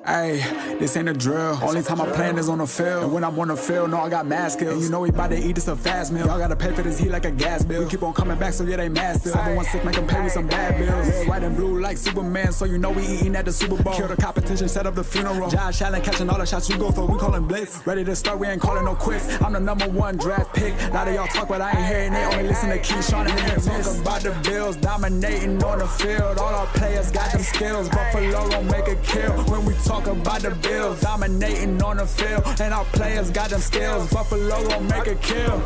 Hey, this ain't a drill. Only time I'm playing is on the field. And when I'm on the field, no, I got mad skills. And you know we bout to eat this a fast meal. Y'all gotta pay for this heat like a gas bill. We keep on coming back, so yeah, they mad still. 716 make them pay me some bad bills. Red, white, and blue like Superman, so you know we eating at the Super Bowl. Kill the competition, set up the funeral. Josh Allen catching all the shots you go for. We callin' blitz. Ready to start, we ain't calling no quits. I'm the #1 draft pick. A lot of y'all talk, but I ain't hearing it. Only listen to Keyshawn and Talk about the Bills, dominating on the field. All our players got them skills. Buffalo gon' make a kill when we talk about the Bills. Dominating on the field, and our players got them skills. Buffalo gon' make a kill.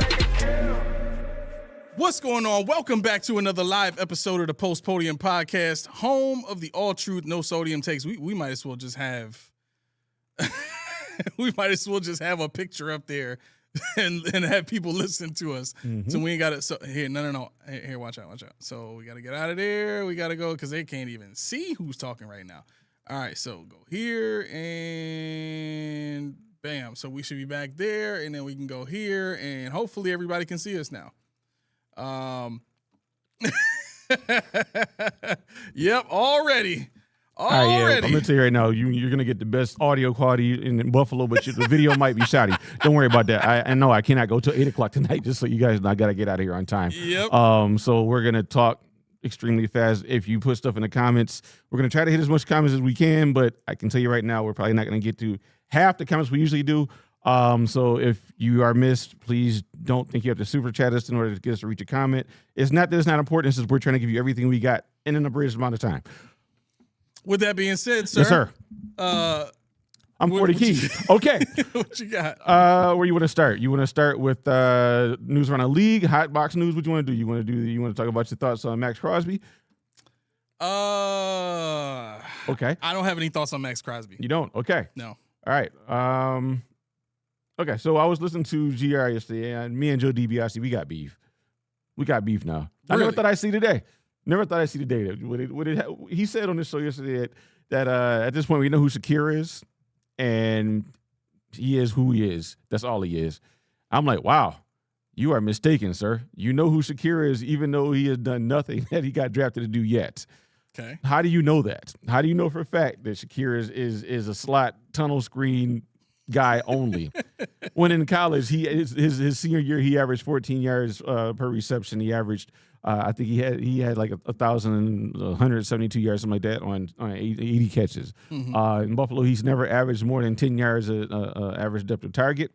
What's going on? Welcome back to another live episode of the Post Podium Podcast, home of the all truth, no sodium takes. We might as well just have a picture up there and have people listen to us. Mm-hmm. So we ain't got it. So here, no. Here, watch out. So we got to get out of there. We got to go because they can't even see who's talking right now. All right, so go here and bam. So we should be back there, and then we can go here, and hopefully everybody can see us now. Yep, already. All right, yeah, I'm gonna tell you right now, you're gonna get the best audio quality in Buffalo, but the video might be shoddy. Don't worry about that. I know I cannot go till 8:00 tonight, just so you guys know I gotta get out of here on time. Yep. So we're gonna talk extremely fast. If you put stuff in the comments, we're going to try to hit as much comments as we can, but I can tell you right now, we're probably not going to get to half the comments we usually do. So if you are missed, please don't think you have to super chat us in order to get us to reach a comment. It's not that it's not important. It's just we're trying to give you everything we got in an abridged amount of time. With that being said, sir. Yes, sir. I'm 40 keys. Okay. What you got? Where you want to start? You want to start with news around the league, hot box news? What you want to do? You want to talk about your thoughts on Max Crosby? Okay. I don't have any thoughts on Max Crosby. You don't? Okay. No. All right. Okay. So I was listening to GR yesterday, and me and Joe DiBiase, we got beef. We got beef now. Really? I never thought I'd see today. He said on this show yesterday that at this point we know who Shakir is. And he is who he is. That's all he is. I'm like, wow, you are mistaken, sir. You know who Shakir is, even though he has done nothing that he got drafted to do yet. Okay. How do you know that? How do you know for a fact that Shakir is a slot tunnel screen guy only? When in college, his senior year, he averaged 14 yards per reception. He averaged, I think he had like 1,172 yards, something like that, on 80 catches. Mm-hmm. In Buffalo, he's never averaged more than 10 yards average depth of target.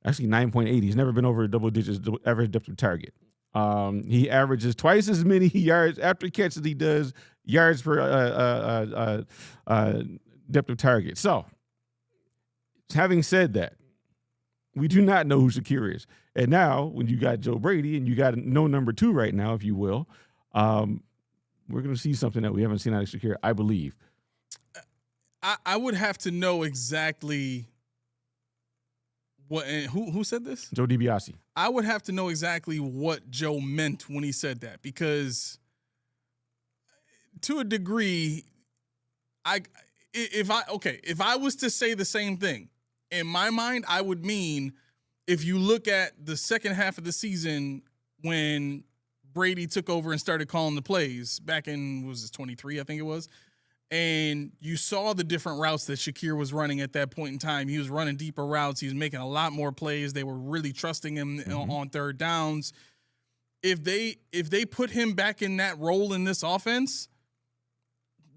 Actually, 9.8. He's never been over double digits average depth of target. He averages twice as many yards after catch as he does yards per depth of target. So, having said that, we do not know who Shakir is. And now, when you got Joe Brady and you got no number 2 right now, if you will, we're going to see something that we haven't seen out of Shakir, I believe. I would have to know exactly what and who said this? Joe DiBiase. I would have to know exactly what Joe meant when he said that, because to a degree, if I was to say the same thing, in my mind, I would mean, if you look at the second half of the season when Brady took over and started calling the plays back in, what was it, 23, I think it was, and you saw the different routes that Shakir was running at that point in time. He was running deeper routes. He was making a lot more plays. They were really trusting him on third downs. If they put him back in that role in this offense,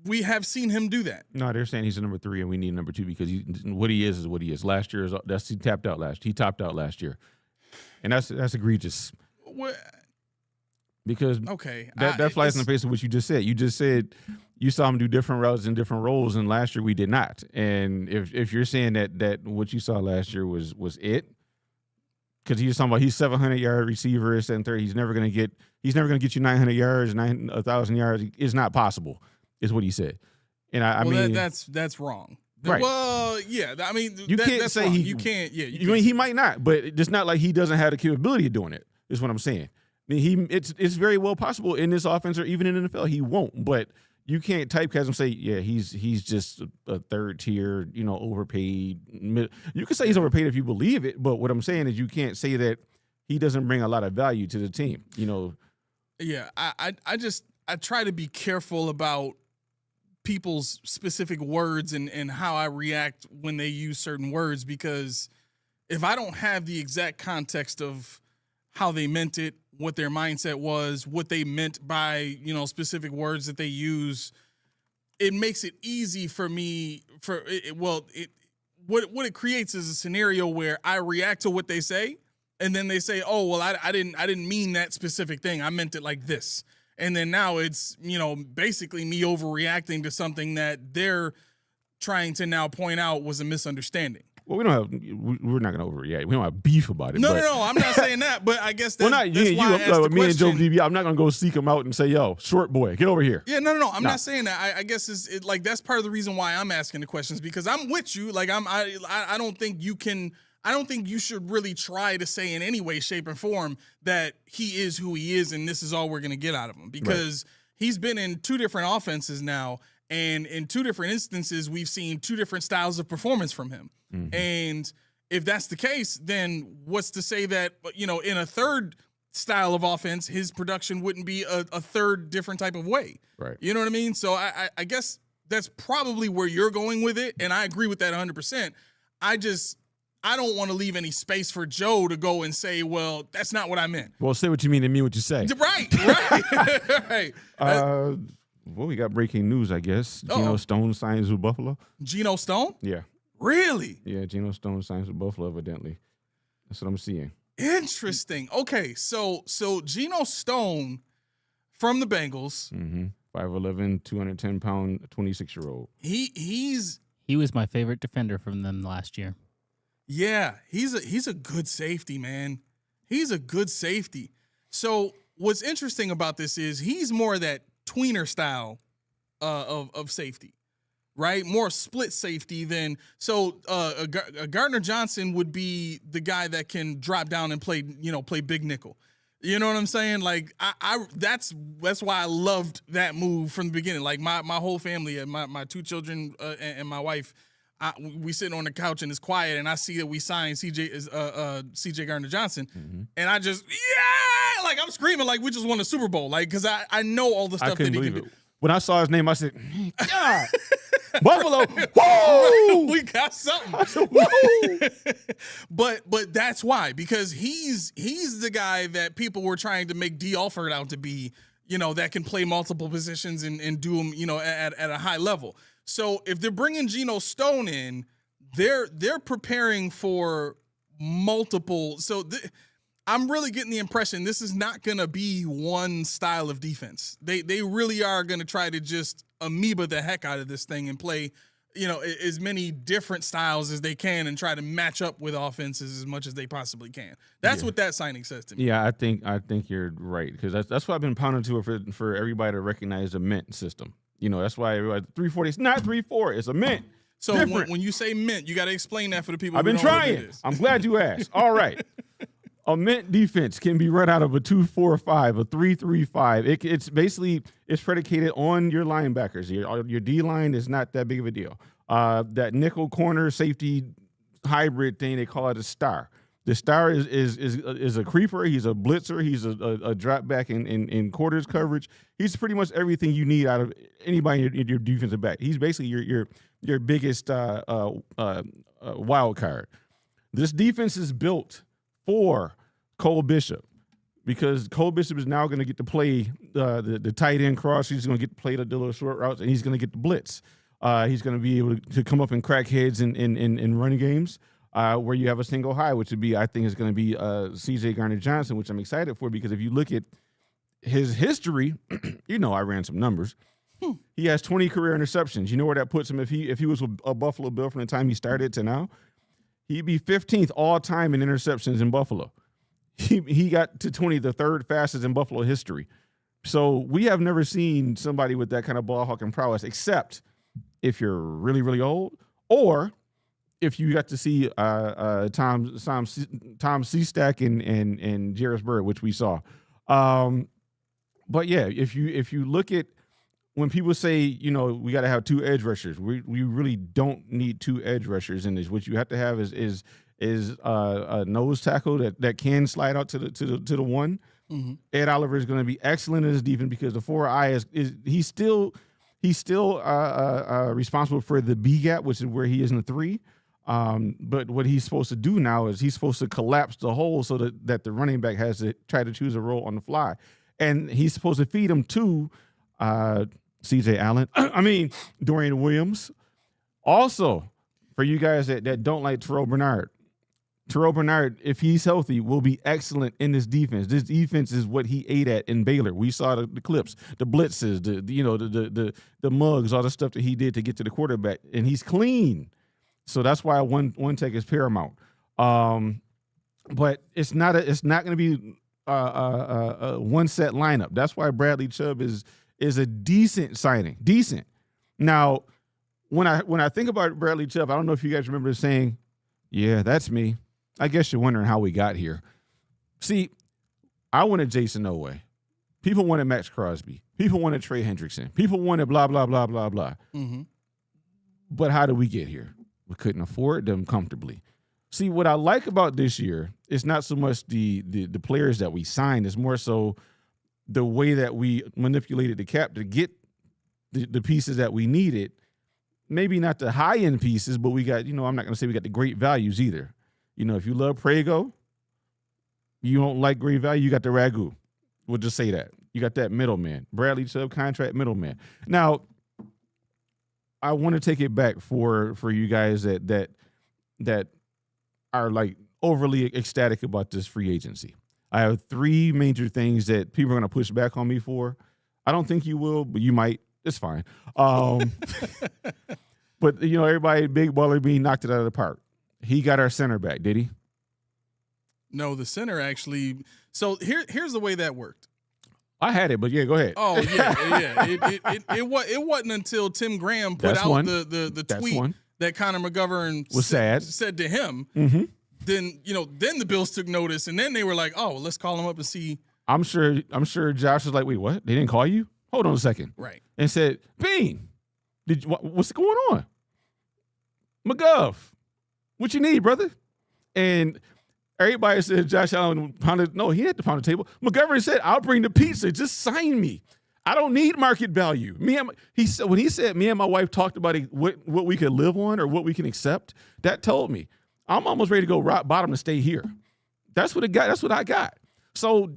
we have seen him do that. No, they're saying he's a number 3 and we need a number 2 because what he is what he is. Last year he topped out last year, and that's egregious. What? Because okay, that flies in the face of what you just said. You just said you saw him do different routes in different roles, and last year we did not. And if you're saying that what you saw last year was it, because he's talking about he's 700-yard receiver, and third, he's never going to get you 900 yards, 1,000 yards. It's not possible, is what he said. And I mean that's wrong. Right. Well, yeah. I mean, you can't that's say wrong. he. You can't. Yeah. I mean, he might not, but it's not like he doesn't have the capability of doing it. Is what I'm saying. I mean, it's very well possible in this offense or even in the NFL he won't. But you can't typecast him and say, yeah, he's just a third tier, overpaid. You can say he's overpaid if you believe it, but what I'm saying is you can't say that he doesn't bring a lot of value to the team. Yeah, I try to be careful about people's specific words and how I react when they use certain words, because if I don't have the exact context of how they meant it, what their mindset was, what they meant by, specific words that they use, it makes it easy for me what it creates is a scenario where I react to what they say, and then they say, "Oh, well, I didn't mean that specific thing. I meant it like this." And then now it's, basically me overreacting to something that they're trying to now point out was a misunderstanding. Well, we're not going to overreact. We don't have beef about it. No, I'm not saying that, but I guess that's, well, not that's you, why I asked the me and Joe question. DB, I'm not going to go seek him out and say, yo, short boy, get over here. Yeah, no. I'm not saying that. I guess it's like that's part of the reason why I'm asking the questions, because I'm with you. Like I don't think you can. I don't think you should really try to say in any way, shape, or form that he is who he is and this is all we're going to get out of him, because he's been in 2 different offenses now, and in 2 different instances we've seen 2 different styles of performance from him. Mm-hmm. And if that's the case, then what's to say that, in a third style of offense, his production wouldn't be a third different type of way. Right. You know what I mean? So I guess that's probably where you're going with it, and I agree with that 100%. I don't want to leave any space for Joe to go and say, well, that's not what I meant. Well, say what you mean and mean what you say. Right. Well, we got breaking news, I guess. Geno Stone signs with Buffalo. Geno Stone? Yeah. Really? Yeah, Geno Stone signs with Buffalo, evidently. That's what I'm seeing. Interesting. Okay, so Geno Stone from the Bengals. 5'11", 210-pound, 26-year-old. He was my favorite defender from them last year. Yeah, he's a good safety, man. He's a good safety. So what's interesting about this is he's more that tweener style of safety, right? More split safety than Gardner Johnson would be the guy that can drop down and play big nickel. You know what I'm saying? Like that's why I loved that move from the beginning. Like my whole family, my 2 children and my wife. We sitting on the couch and it's quiet, and I see that we signed CJ Gardner Johnson, and I just like I'm screaming like we just won a Super Bowl, like because I know all the stuff that he can do. When I saw his name, I said, God, Buffalo, whoa, we got something. I said, whoa. But that's why, because he's the guy that people were trying to make D. Alford out to be, that can play multiple positions and do them, at a high level. So if they're bringing Geno Stone in, they're preparing for multiple. So I'm really getting the impression this is not going to be one style of defense. They really are going to try to just amoeba the heck out of this thing and play, as many different styles as they can and try to match up with offenses as much as they possibly can. That's what that signing says to me. Yeah, I think you're right, because that's what I've been pounding to for everybody to recognize the mint system. That's why everybody 3-4. It's not 3-4. It's a mint. So when you say mint, you got to explain that for the people. I've been trying. I'm glad you asked. All right. A mint defense can be run out of a 2-4-5, a 3-3-5. It's basically predicated on your linebackers. Your D line is not that big of a deal. That nickel corner safety hybrid thing, they call it a star. The star is a creeper. He's a blitzer. He's a drop back in quarters coverage. He's pretty much everything you need out of anybody in your defensive back. He's basically your biggest wild card. This defense is built for Cole Bishop, because Cole Bishop is now going to get to play the tight end cross. He's going to get to play the little short routes, and he's going to get the blitz. He's going to be able to come up and crack heads in running games. Where you have a single high, which would be, I think, is going to be CJ Gardner Johnson, which I'm excited for, because if you look at his history, I ran some numbers. He has 20 career interceptions. You know where that puts him if he was a Buffalo Bill from the time he started to now? He'd be 15th all time in interceptions in Buffalo. He got to 20, the 3rd fastest in Buffalo history. So we have never seen somebody with that kind of ball hawking prowess, except if you're really, really old, or if you got to see Tom Seastack and Jarvis Bird, which we saw. But yeah, if you look at when people say, we got to have 2 edge rushers, we really don't need 2 edge rushers in this. What you have to have is a nose tackle that can slide out to the one. Mm-hmm. Ed Oliver is going to be excellent in his defense, because the 4-eye is he's still He's still responsible for the B gap, which is where he is in the 3. But what he's supposed to do now is he's supposed to collapse the hole so that the running back has to try to choose a role on the fly. And he's supposed to feed him to C.J. Allen. I mean, Dorian Williams. Also, for you guys that don't like Terrell Bernard, if he's healthy, will be excellent in this defense. This defense is what he ate at in Baylor. We saw the clips, the blitzes, the mugs, all the stuff that he did to get to the quarterback, and he's clean. So that's why one take is paramount. But it's not going to be a one set lineup. That's why Bradley Chubb is a decent signing. Decent. Now, when I think about Bradley Chubb, I don't know if you guys remember saying, "Yeah, that's me." I guess you're wondering how we got here. See, I wanted Jason Oweh. People wanted Max Crosby. People wanted Trey Hendrickson. People wanted blah, blah, blah, blah, blah. Mm-hmm. But how did we get here? We couldn't afford them comfortably. See, what I like about this year is not so much the players that we signed. It's more so the way that we manipulated the cap to get the pieces that we needed. Maybe not the high-end pieces, but we got, I'm not going to say we got the great values either. If you love Prego, you don't like great value, you got the Ragu. We'll just say that. You got that middleman. Bradley Chubb contract middleman. Now, I want to take it back for you guys that are like overly ecstatic about this free agency. I have 3 major things that people are going to push back on me for. I don't think you will, but you might. It's fine. But everybody, Big Baller Bean knocked it out of the park. He got our center back, did he? No, the center actually. So here's the way that worked. I had it, but yeah, go ahead. Oh yeah. It wasn't until Tim Graham put out the tweet that Connor McGovern said to him. Mm-hmm. Then the Bills took notice, and then they were like, "Oh, let's call him up and see." I'm sure Josh was like, "Wait, what? They didn't call you? Hold on a second." Right. And said, "Bean, what's going on? McGov, what you need, brother?" And everybody said Josh Allen pounded. No, he had to pound the table. McGovern said, "I'll bring the pizza. Just sign me. I don't need market value." He said me and my wife talked about what we could live on or what we can accept. That told me I'm almost ready to go rock bottom to stay here. That's what it got. That's what I got. So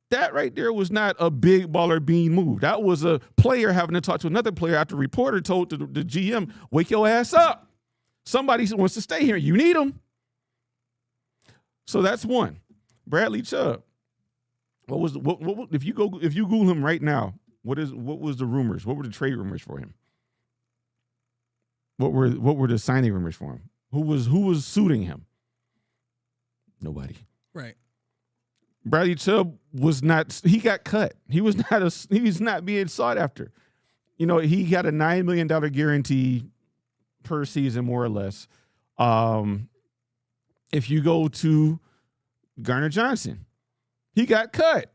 that right there was not a Big Baller Bean move. That was a player having to talk to another player after a reporter told the GM, "Wake your ass up. Somebody wants to stay here. You need them." So that's one. Bradley Chubb. What if you Google him right now? What was the rumors? What were the trade rumors for him? What were the signing rumors for him? Who was suiting him? Nobody. Right. Bradley Chubb he got cut. He's not being sought after. He got a $9 million guarantee per season, more or less. If you go to Garner Johnson, he got cut.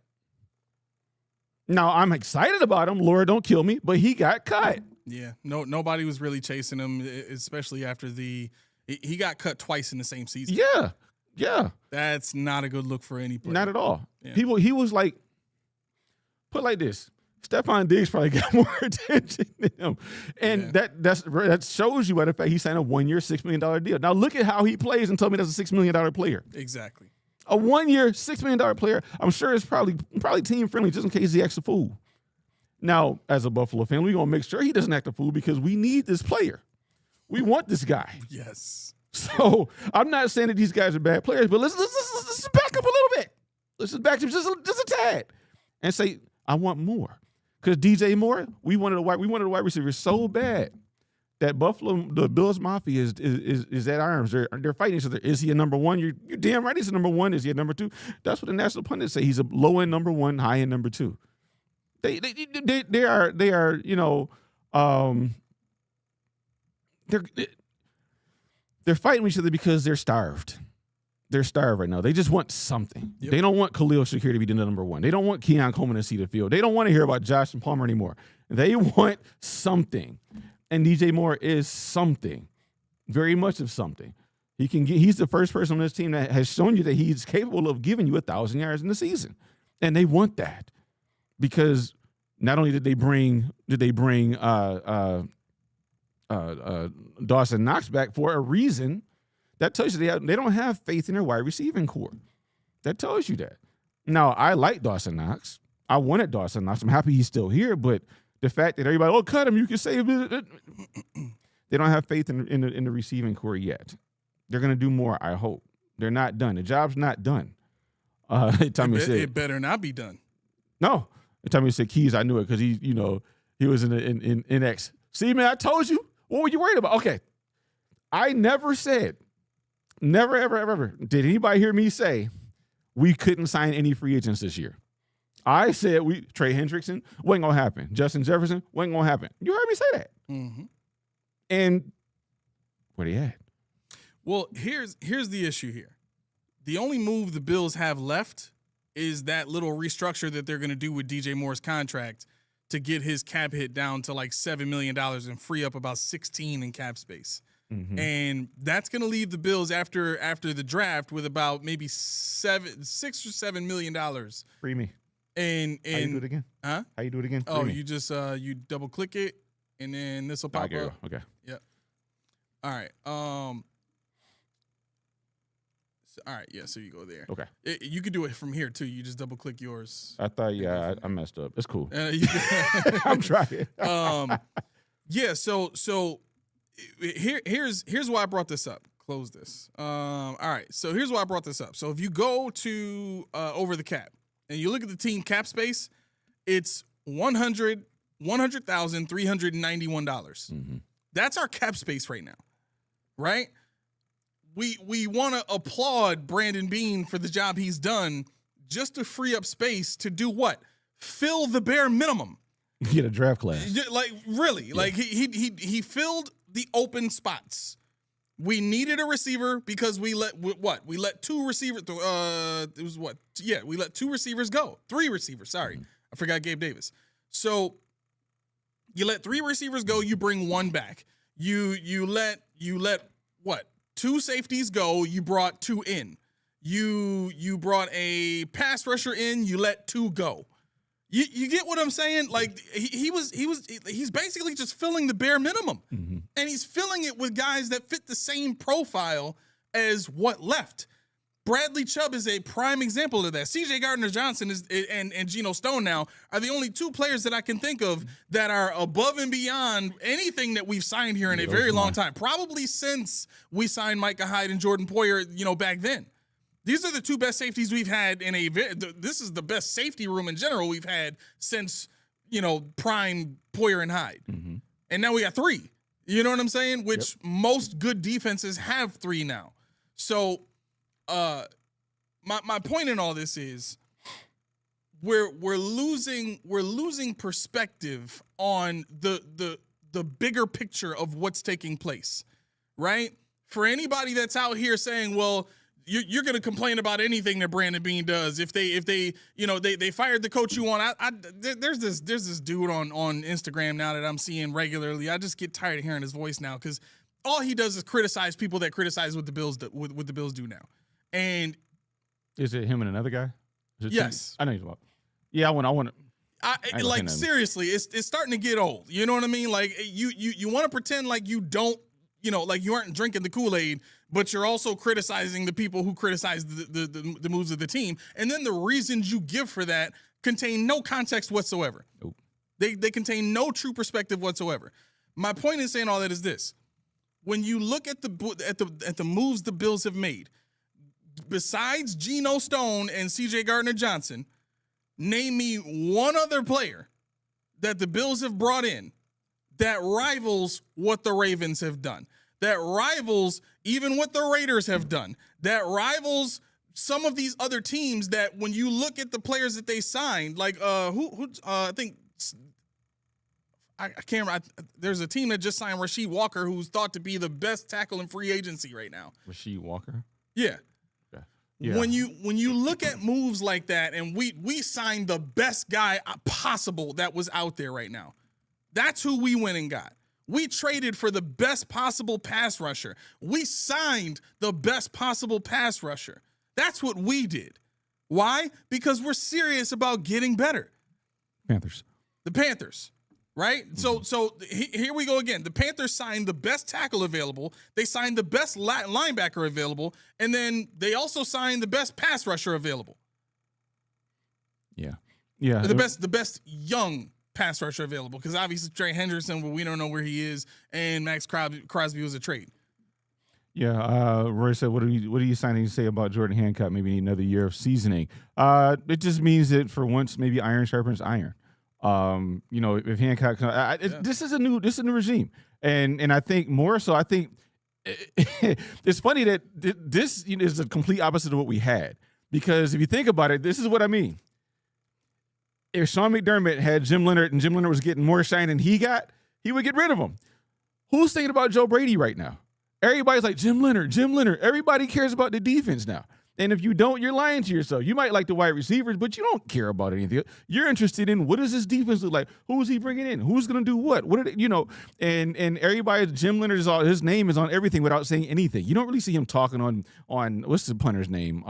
Now, I'm excited about him. Lord, don't kill me, but he got cut. Yeah, nobody was really chasing him, especially after he got cut twice in the same season. Yeah. That's not a good look for any player. Not at all. Yeah. He was like, put like this. Stephon Diggs probably got more attention than him. And that shows you by the fact he signed a 1-year, $6 million deal. Now look at how he plays and tell me that's a $6 million player. Exactly. A 1-year, $6 million player, I'm sure it's probably team friendly just in case he acts a fool. Now, as a Buffalo fan, we're going to make sure he doesn't act a fool because we need this player. We want this guy. Yes. So I'm not saying that these guys are bad players, but let's back up a little bit. Let's just back up just a tad and say, I want more. Because DJ Moore, we wanted a wide receiver so bad that the Bills Mafia is at arms. They're fighting each other. Is he a number one? You're damn right he's a number one. Is he a number two? That's what the national pundits say. He's a low end number one, high end number two. They are they're fighting each other because they're starved. They're starved right now. They just want something. Yep. They don't want Khalil Shakir to be the number one. They don't want Keon Coleman to see the field. They don't want to hear about Josh and Palmer anymore. They want something. And DJ Moore is something. Very much of something. He's the first person on this team that has shown you that he's capable of giving you 1,000 yards in the season. And they want that. Because Not only did they bring Dawson Knox back for a reason, that tells you they don't have faith in their wide receiving core. That tells you that. Now, I like Dawson Knox. I wanted Dawson Knox. I'm happy he's still here, but the fact that everybody, oh, cut him, you can save it. They don't have faith in the receiving core yet. They're going to do more, I hope. They're not done. The job's not done. It better not be done. No. Tommy said Keys, I knew it because he was in X. See, man, I told you. What were you worried about? Okay. I never said, never, ever, did anybody hear me say we couldn't sign any free agents this year? I said Trey Hendrickson wasn't going to happen. Justin Jefferson wasn't going to happen. You heard me say that. Mm-hmm. And where they at? Well, here's the issue here. The only move the Bills have left is that little restructure that they're going to do with DJ Moore's contract to get his cap hit down to like $7 million and free up about 16 in cap space. Mm-hmm. And that's going to leave the Bills after the draft with about maybe $6 or $7 million. Free me. And how you do it again? Huh? How you do it again? Oh, you just you double click it and then this will pop up. Okay. Yep. All right. All right, yeah, so you go there. Okay. You could do it from here, too. You just double-click yours. I thought, I messed up. It's cool. I'm trying. Yeah, so here's why I brought this up. Close this. All right, so here's why I brought this up. So if you go to Over the Cap, and you look at the team cap space, it's $100,391. Mm-hmm. That's our cap space right now, right? We want to applaud Brandon Beane for the job he's done just to free up space to do what? Fill the bare minimum. Get a draft class. Like, really. Yeah. Like, he filled the open spots. We needed a receiver because we let two receivers. It was what? Yeah, we let two receivers go. Three receivers. Sorry, I forgot Gabe Davis. So you let three receivers go. You bring one back. You let what? Two safeties go. You brought two in. You brought a pass rusher in. You let two go. You get what I'm saying? Like he's basically just filling the bare minimum, mm-hmm. and he's filling it with guys that fit the same profile as what left. Bradley Chubb is a prime example of that. C.J. Gardner-Johnson and Geno Stone now are the only two players that I can think of that are above and beyond anything that we've signed here in a very long time. Probably since we signed Micah Hyde and Jordan Poyer, back then. These are the two best safeties we've had this is the best safety room in general we've had since, prime Poyer and Hyde. Mm-hmm. And now we got three. You know what I'm saying? Which most good defenses have three now. So, my point in all this is we're losing perspective on the bigger picture of what's taking place, right? For anybody that's out here saying, well, you're going to complain about anything that Brandon Beane does. If they fired the coach you want, there's this dude on Instagram now that I'm seeing regularly. I just get tired of hearing his voice now because all he does is criticize people that criticize what the Bills do now. And is it him and another guy? Yes, I know he's about. Yeah, I want to. Like seriously, it's starting to get old. You know what I mean? Like you want to pretend like you don't, like you aren't drinking the Kool-Aid, but you're also criticizing the people who criticize the moves of the team, and then the reasons you give for that contain no context whatsoever. Nope. They contain no true perspective whatsoever. My point in saying all that is this: when you look at the moves the Bills have made. Besides Geno Stone and C.J. Gardner-Johnson, name me one other player that the Bills have brought in that rivals what the Ravens have done, that rivals even what the Raiders have done, that rivals some of these other teams that when you look at the players that they signed, like I think I can't remember. There's a team that just signed Rasheed Walker, who's thought to be the best tackle in free agency right now. Rasheed Walker? Yeah. Yeah. When you look at moves like that, and we signed the best guy possible that was out there right now. That's who we went and got. We traded for the best possible pass rusher. We signed the best possible pass rusher. That's what we did. Why? Because we're serious about getting better. Panthers. The Panthers, right? So here we go again. The Panthers signed the best tackle available. They signed the best linebacker available, and then they also signed the best pass rusher available. Yeah. The best young pass rusher available, because obviously Trey Henderson, well, we don't know where he is, and Max Crosby was a trade. Yeah, Roy said, what are you signing to say about Jordan Hancock? Maybe need another year of seasoning. It just means that for once, maybe iron sharpens iron. If Hancock, this is a new regime, and I think more so. I think it's funny that this is the complete opposite of what we had, because if you think about it, this is what I mean. If Sean McDermott had Jim Leonard and Jim Leonard was getting more shine than he got, he would get rid of him. Who's thinking about Joe Brady right now? Everybody's like, Jim Leonard. Everybody cares about the defense now. And if you don't, you're lying to yourself. You might like the wide receivers, but you don't care about anything. You're interested in, what does this defense look like? Who's he bringing in? Who's going to do what? And everybody, Jim Leonard his name is on everything without saying anything. You don't really see him talking on what's the punter's name?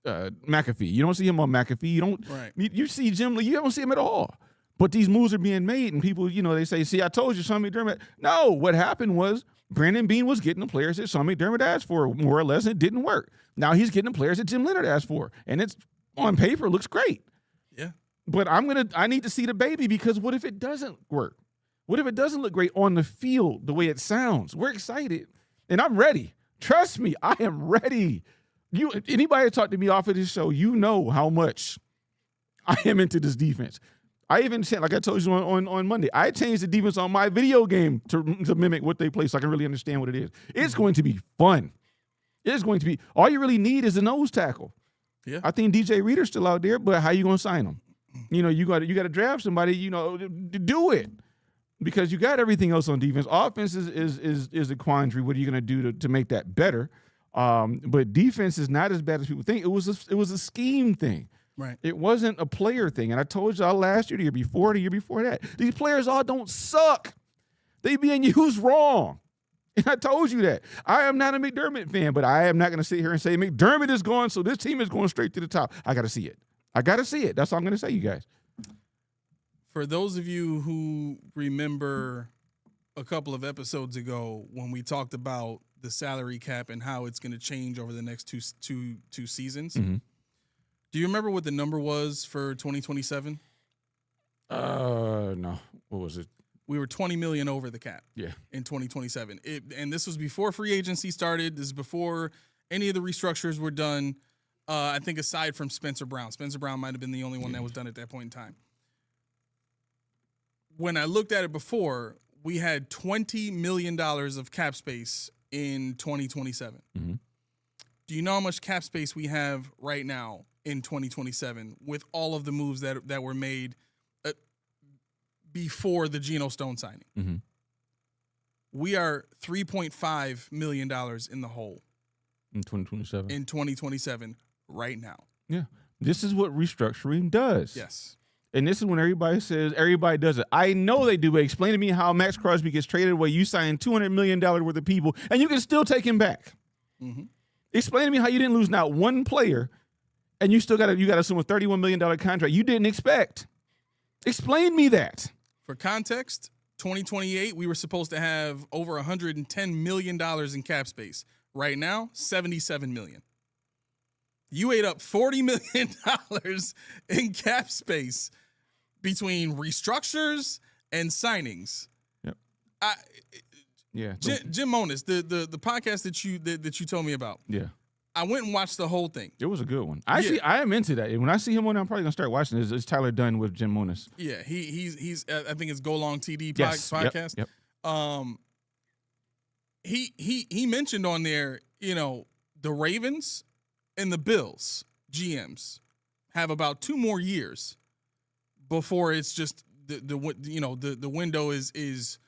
McAfee. You don't see him on McAfee. You don't. Right. You see Jim. You don't see him at all. But these moves are being made, and people, they say, "See, I told you, Sean McDermott." No, what happened was Brandon Beane was getting the players that Sean McDermott asked for, more or less, and it didn't work. Now he's getting the players that Jim Leonard asked for, and it's on paper looks great. Yeah. But I need to see the baby, because what if it doesn't work? What if it doesn't look great on the field the way it sounds? We're excited, and I'm ready. Trust me, I am ready. Anybody that talked to me off of this show, you know how much I am into this defense. I even said, like I told you on Monday, I changed the defense on my video game to mimic what they play, so I can really understand what it is. It's going to be fun. It's going to be. All you really need is a nose tackle. Yeah. I think DJ Reader's still out there, but how you going to sign him? You got to draft somebody. To do it, because you got everything else on defense. Offense is a quandary. What are you going to do to make that better? But defense is not as bad as people think. It was a scheme thing. Right. It wasn't a player thing. And I told y'all last year, the year before, the year before that, these players all don't suck. They being used wrong. And I told you that. I am not a McDermott fan, but I am not going to sit here and say McDermott is gone, so this team is going straight to the top. I got to see it. That's all I'm going to say, you guys. For those of you who remember a couple of episodes ago when we talked about the salary cap and how it's going to change over the next two seasons, Mm-hmm. Do you remember what the number was for 2027? No. What was it? We were $20 million over the cap. Yeah. In 2027. And this was before free agency started. This is before any of the restructures were done. I think aside from Spencer Brown. Spencer Brown might have been the only one that was done at that point in time. When I looked at it before, we had $20 million of cap space in 2027. Mm-hmm. Do you know how much cap space we have right now in 2027 with all of the moves that were made before the Geno Stone signing? Mm-hmm. We are $3.5 million in the hole In 2027. in 2027 right now. Yeah. This is what restructuring does. Yes. And this is when everybody says everybody does it. I know they do, but explain to me how Max Crosby gets traded away. You sign $200 million worth of people, and you can still take him back. Mm-hmm. Explain to me how you didn't lose not one player, and you still got to assume a $31 million contract you didn't expect. Explain me that. For context, 2028, we were supposed to have over $110 million in cap space. Right now, $77 million. You ate up $40 million in cap space between restructures and signings. Yep. Yeah. Jim Monis, the podcast that you told me about. Yeah. I went and watched the whole thing. It was a good one. I am into that. When I see him on there, I'm probably gonna start watching it. It's Tyler Dunn with Jim Monis. Yeah, he's I think it's Go Long TD Yes. podcast. Yep. He mentioned on there, the Ravens and the Bills GMs have about 2 more years before it's just the window is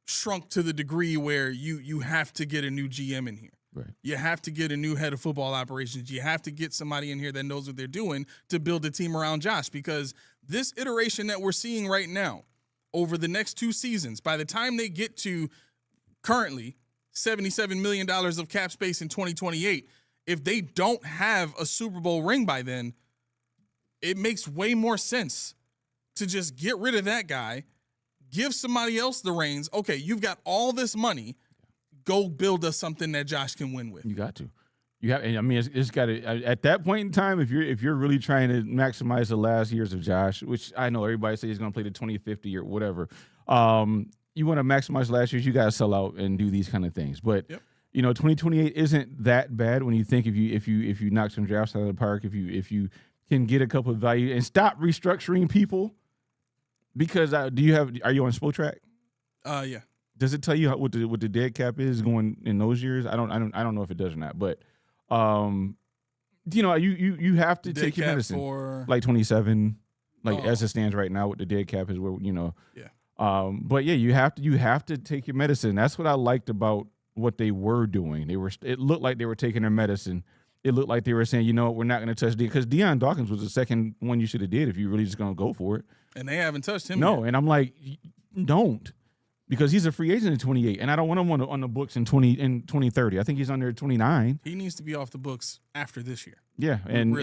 shrunk to the degree where you have to get a new GM in here. Right. You have to get a new head of football operations. You have to get somebody in here that knows what they're doing to build a team around Josh, because this iteration that we're seeing right now over the next 2 seasons, by the time they get to currently $77 million of cap space in 2028, if they don't have a Super Bowl ring by then, it makes way more sense to just get rid of that guy, give somebody else the reins. Okay, you've got all this money. Go build us something that Josh can win with. You got to. You have, and I mean, it's got to. At that point in time, if you're really trying to maximize the last years of Josh, which I know everybody says he's going to play the 2050 or whatever, you want to maximize last years, you got to sell out and do these kind of things. But 2028 isn't that bad when you think if you knock some drafts out of the park, if you can get a couple of value and stop restructuring people. Because are you on Spotrac? Yeah. Does it tell you what the dead cap is going in those years? I don't know if it does or not, but you have to take your medicine for like 27, as it stands right now. What the dead cap is, where but yeah, you have to take your medicine. That's what I liked about what they were doing. It looked like they were taking their medicine. It looked like they were saying, we're not going to touch because Deion Dawkins was the second one you should have did if you really just going to go for it. And they haven't touched him yet. yet. And I'm like, don't. Because he's a free agent in 28, and I don't want him on the books in 2030. I think he's under 29. He needs to be off the books after this year. Yeah, and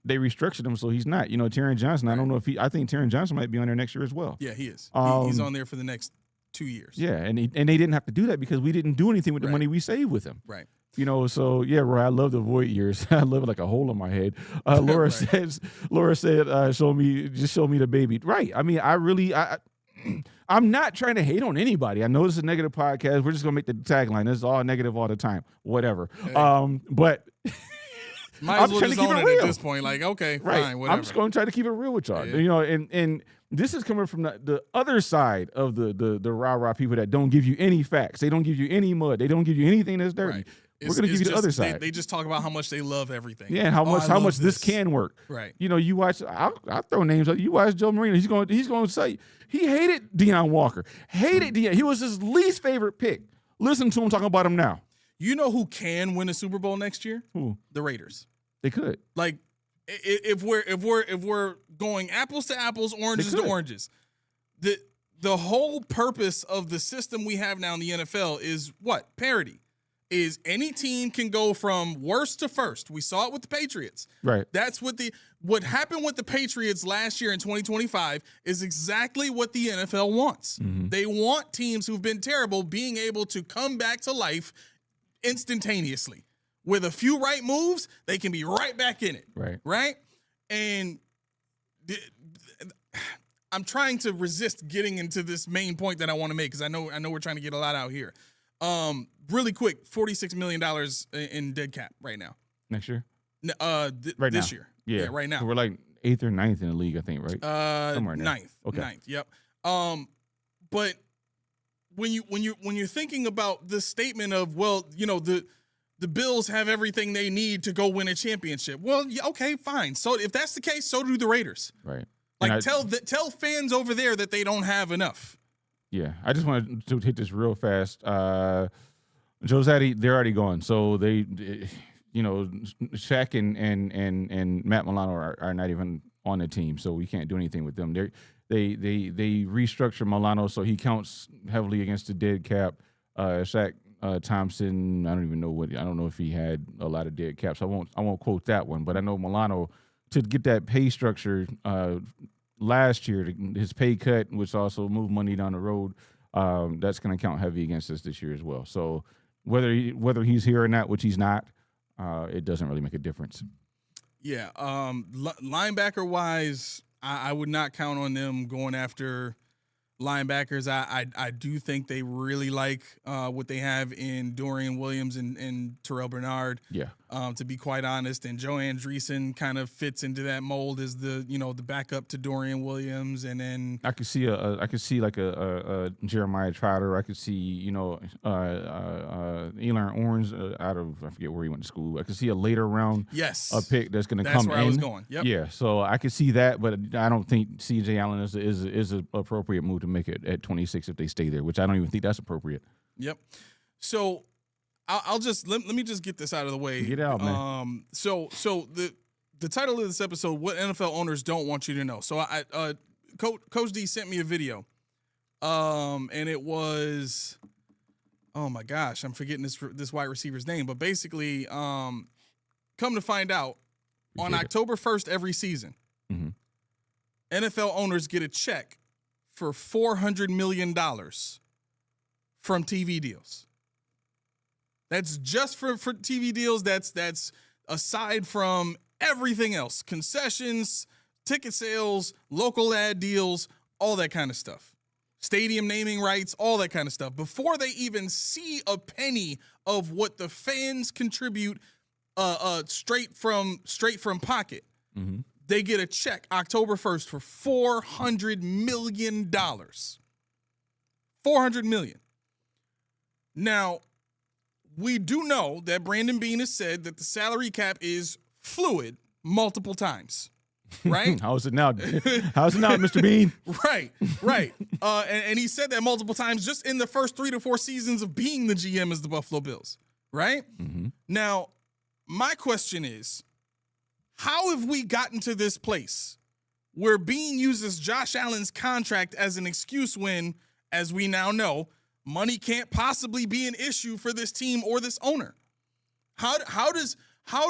they restructured him, so he's not. Taron Johnson, I don't know if I think Taron Johnson might be on there next year as well. Yeah, he is. He's on there for the next 2 years. Yeah, and they didn't have to do that because we didn't do anything with the money we saved with him. Right. So yeah, Roy, I love the void years. I love it like a hole in my head. Laura said, show me the baby. Right. I mean, I'm not trying to hate on anybody. I know this is a negative podcast. We're just gonna make the tagline. This is all negative all the time. Whatever. Hey. But might as well just own it at this point. Like, okay, fine, whatever. I'm just gonna try to keep it real with y'all. Yeah. And this is coming from the other side of the rah-rah people that don't give you any facts. They don't give you any mud. They don't give you anything that's dirty. Right. We're going to give you the other side. They just talk about how much they love everything. Yeah, and how much this can work. Right. You watch. I'll throw names up. You watch Joe Marino. He's going to say he hated Deion Walker. Hated Deion. He was his least favorite pick. Listen to him talking about him now. You know who can win a Super Bowl next year? Who? The Raiders. They could. Like, if we're going apples to apples, oranges to oranges, the whole purpose of the system we have now in the NFL is what? Parity. Is any team can go from worst to first. We saw it with the Patriots. Right. That's what happened with the Patriots last year in 2025 is exactly what the NFL wants. Mm-hmm. They want teams who've been terrible being able to come back to life instantaneously. With a few right moves, they can be right back in it. Right. Right? And I'm trying to resist getting into this main point that I want to make because I know we're trying to get a lot out here. Really quick, $46 million in dead cap right now. Next year? Right this year. Yeah, right now. So we're like 8th or 9th in the league, I think, right? Somewhere in there. 9th. Okay. 9th, yep. But when you're thinking about this statement of, well, the Bills have everything they need to go win a championship. Well, yeah, okay, fine. So if that's the case, so do the Raiders. Right. Like tell fans over there that they don't have enough. Yeah, I just wanted to hit this real fast. Joe Zaddy, they're already gone. So they Shaq and Matt Milano are not even on the team, so we can't do anything with them. They restructure Milano so he counts heavily against the dead cap. Shaq Thompson, I don't know if he had a lot of dead caps. I won't quote that one, but I know Milano to get that pay structure last year, his pay cut, which also moved money down the road, that's going to count heavy against us this year as well. So whether he's here or not, which he's not, it doesn't really make a difference. Yeah, linebacker wise, I would not count on them going after linebackers. I do think they really like what they have in Dorian Williams and Terrell Bernard. Yeah. To be quite honest, and Joe Andreessen kind of fits into that mold as the backup to Dorian Williams, and then I could see like a Jeremiah Trotter. I could see Elon Orange out of I forget where he went to school. I could see a later round a pick that's going to come in. That's where I was going. Yep. Yeah, so I could see that, but I don't think C.J. Allen is an appropriate move to make it at 26 if they stay there, which I don't even think that's appropriate. Yep. So I'll just let me just get this out of the way. Get out, man. So the title of this episode: what NFL owners don't want you to know. So Coach D sent me a video, and it was, oh my gosh, I'm forgetting this wide receiver's name, but basically, come to find out, on October 1st every season, NFL owners get a check for $400 million from TV deals. That's just for TV deals. That's aside from everything else, concessions, ticket sales, local ad deals, all that kind of stuff. Stadium naming rights, all that kind of stuff. Before they even see a penny of what the fans contribute straight from pocket, they get a check October 1st for $400 million. $400 million. Now, we do know that Brandon Beane has said that the salary cap is fluid multiple times. Right? How is it now? How's it now, Mr. Bean? Right. And he said that multiple times just in the first 3 to 4 seasons of being the GM as the Buffalo Bills. Right? Now, my question is, how have we gotten to this place where Beane uses Josh Allen's contract as an excuse when, as we now know, money can't possibly be an issue for this team or this owner? How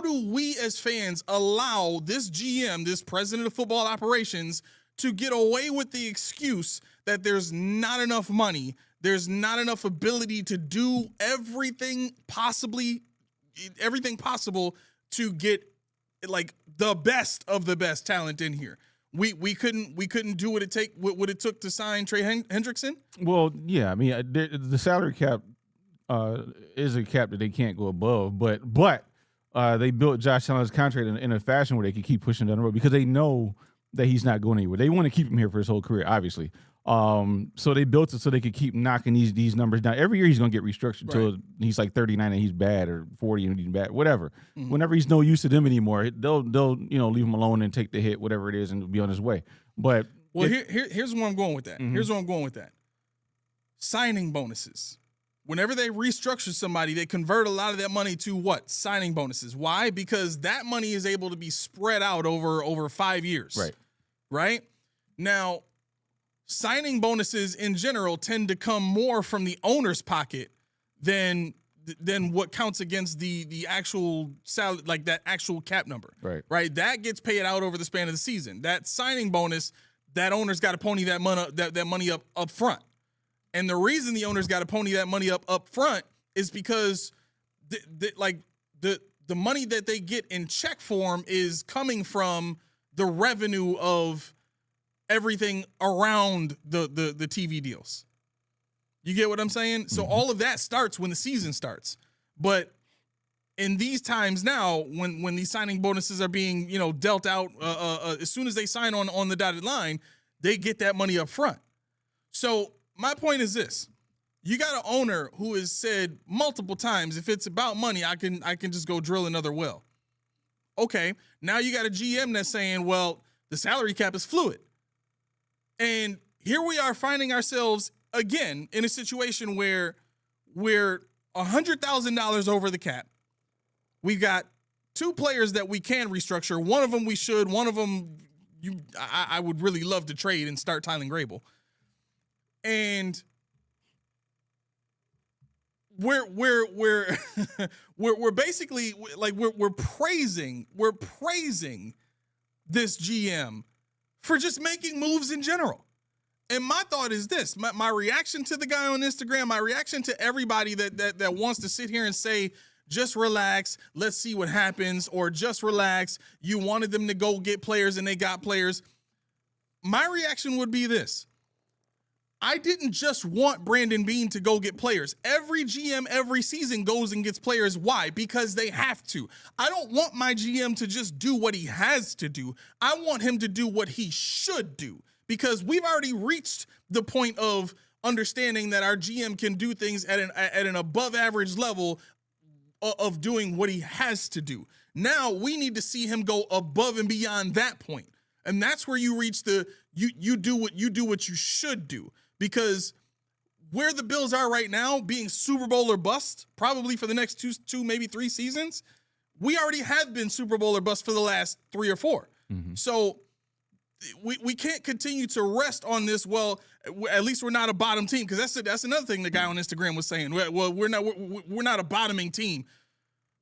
do we as fans allow this GM, this president of football operations, to get away with the excuse that there's not enough money, there's not enough ability to do everything possible to get like the best of the best talent in here? We couldn't do what it took to sign Trey Hendrickson? Well, yeah, I mean the salary cap is a cap that they can't go above, but they built Josh Allen's contract in a fashion where they can keep pushing down the road because they know that he's not going anywhere. They want to keep him here for his whole career, obviously. So they built it so they could keep knocking these numbers down. Every year he's going to get restructured until he's like 39 and he's bad, or 40 and he's bad, whatever. Whenever he's no use to them anymore, they'll leave him alone and take the hit, whatever it is, and be on his way. But here's where I'm going with that. Here's where I'm going with that. Signing bonuses. Whenever they restructure somebody, they convert a lot of that money to what? Signing bonuses. Why? Because that money is able to be spread out over 5 years. Right? Now, signing bonuses in general tend to come more from the owner's pocket than what counts against the actual salary, like that actual cap number. Right? That gets paid out over the span of the season. That signing bonus, that owner's got to pony that money up front. And the reason the owner's got to pony that money up front is because the money that they get in check form is coming from the revenue of everything around the TV deals. You get what I'm saying? So all of that starts when the season starts. But in these times now, when these signing bonuses are being dealt out, as soon as they sign on the dotted line, they get that money up front. So my point is this: you got an owner who has said multiple times, if it's about money, I can just go drill another well. Okay, now you got a GM that's saying, well, the salary cap is fluid. And here we are finding ourselves again in a situation where we're $100,000 over the cap. We've got 2 players that we can restructure. One of them we should. One of them I would really love to trade and start Tylen Grable. And we're basically like we're praising this GM for just making moves in general. And my thought is this: my reaction to the guy on Instagram, my reaction to everybody that wants to sit here and say, just relax, let's see what happens, or just relax, you wanted them to go get players and they got players. My reaction would be this: I didn't just want Brandon Beane to go get players. Every GM every season goes and gets players. Why? Because they have to. I don't want my GM to just do what he has to do. I want him to do what he should do, because we've already reached the point of understanding that our GM can do things at an above average level of doing what he has to do. Now we need to see him go above and beyond that point. And that's where you reach you do what you should do. Because where the Bills are right now, being Super Bowl or bust, probably for the next two, maybe 3 seasons, we already have been Super Bowl or bust for the last 3 or 4. So we can't continue to rest on this. Well, at least we're not a bottom team, because that's another thing the guy on Instagram was saying. Well, we're not a bottoming team.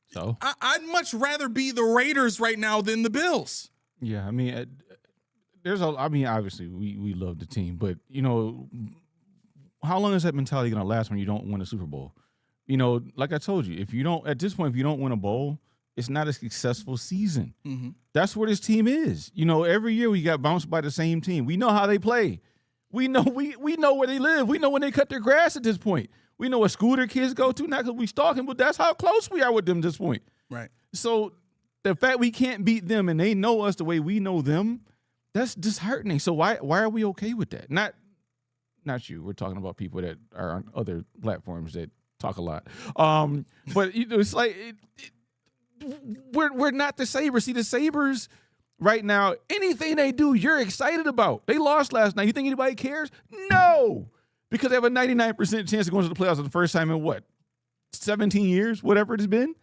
So I'd much rather be the Raiders right now than the Bills. Yeah, I mean, I mean, obviously we love the team, but how long is that mentality going to last when you don't win a Super Bowl? Like I told you, if you don't win a bowl, it's not a successful season. Mm-hmm. That's where this team is. Every year we got bounced by the same team. We know how they play. We know where they live. We know when they cut their grass at this point. We know what school their kids go to, not because we stalking, but that's how close we are with them at this point. Right. So the fact we can't beat them and they know us the way we know them, that's disheartening. So why are we okay with that? Not you. We're talking about people that are on other platforms that talk a lot. But it's like we're not the Sabres. See, the Sabres right now, anything they do, you're excited about. They lost last night. You think anybody cares? No, because they have a 99% chance of going to the playoffs for the first time in 17 years, whatever it has been.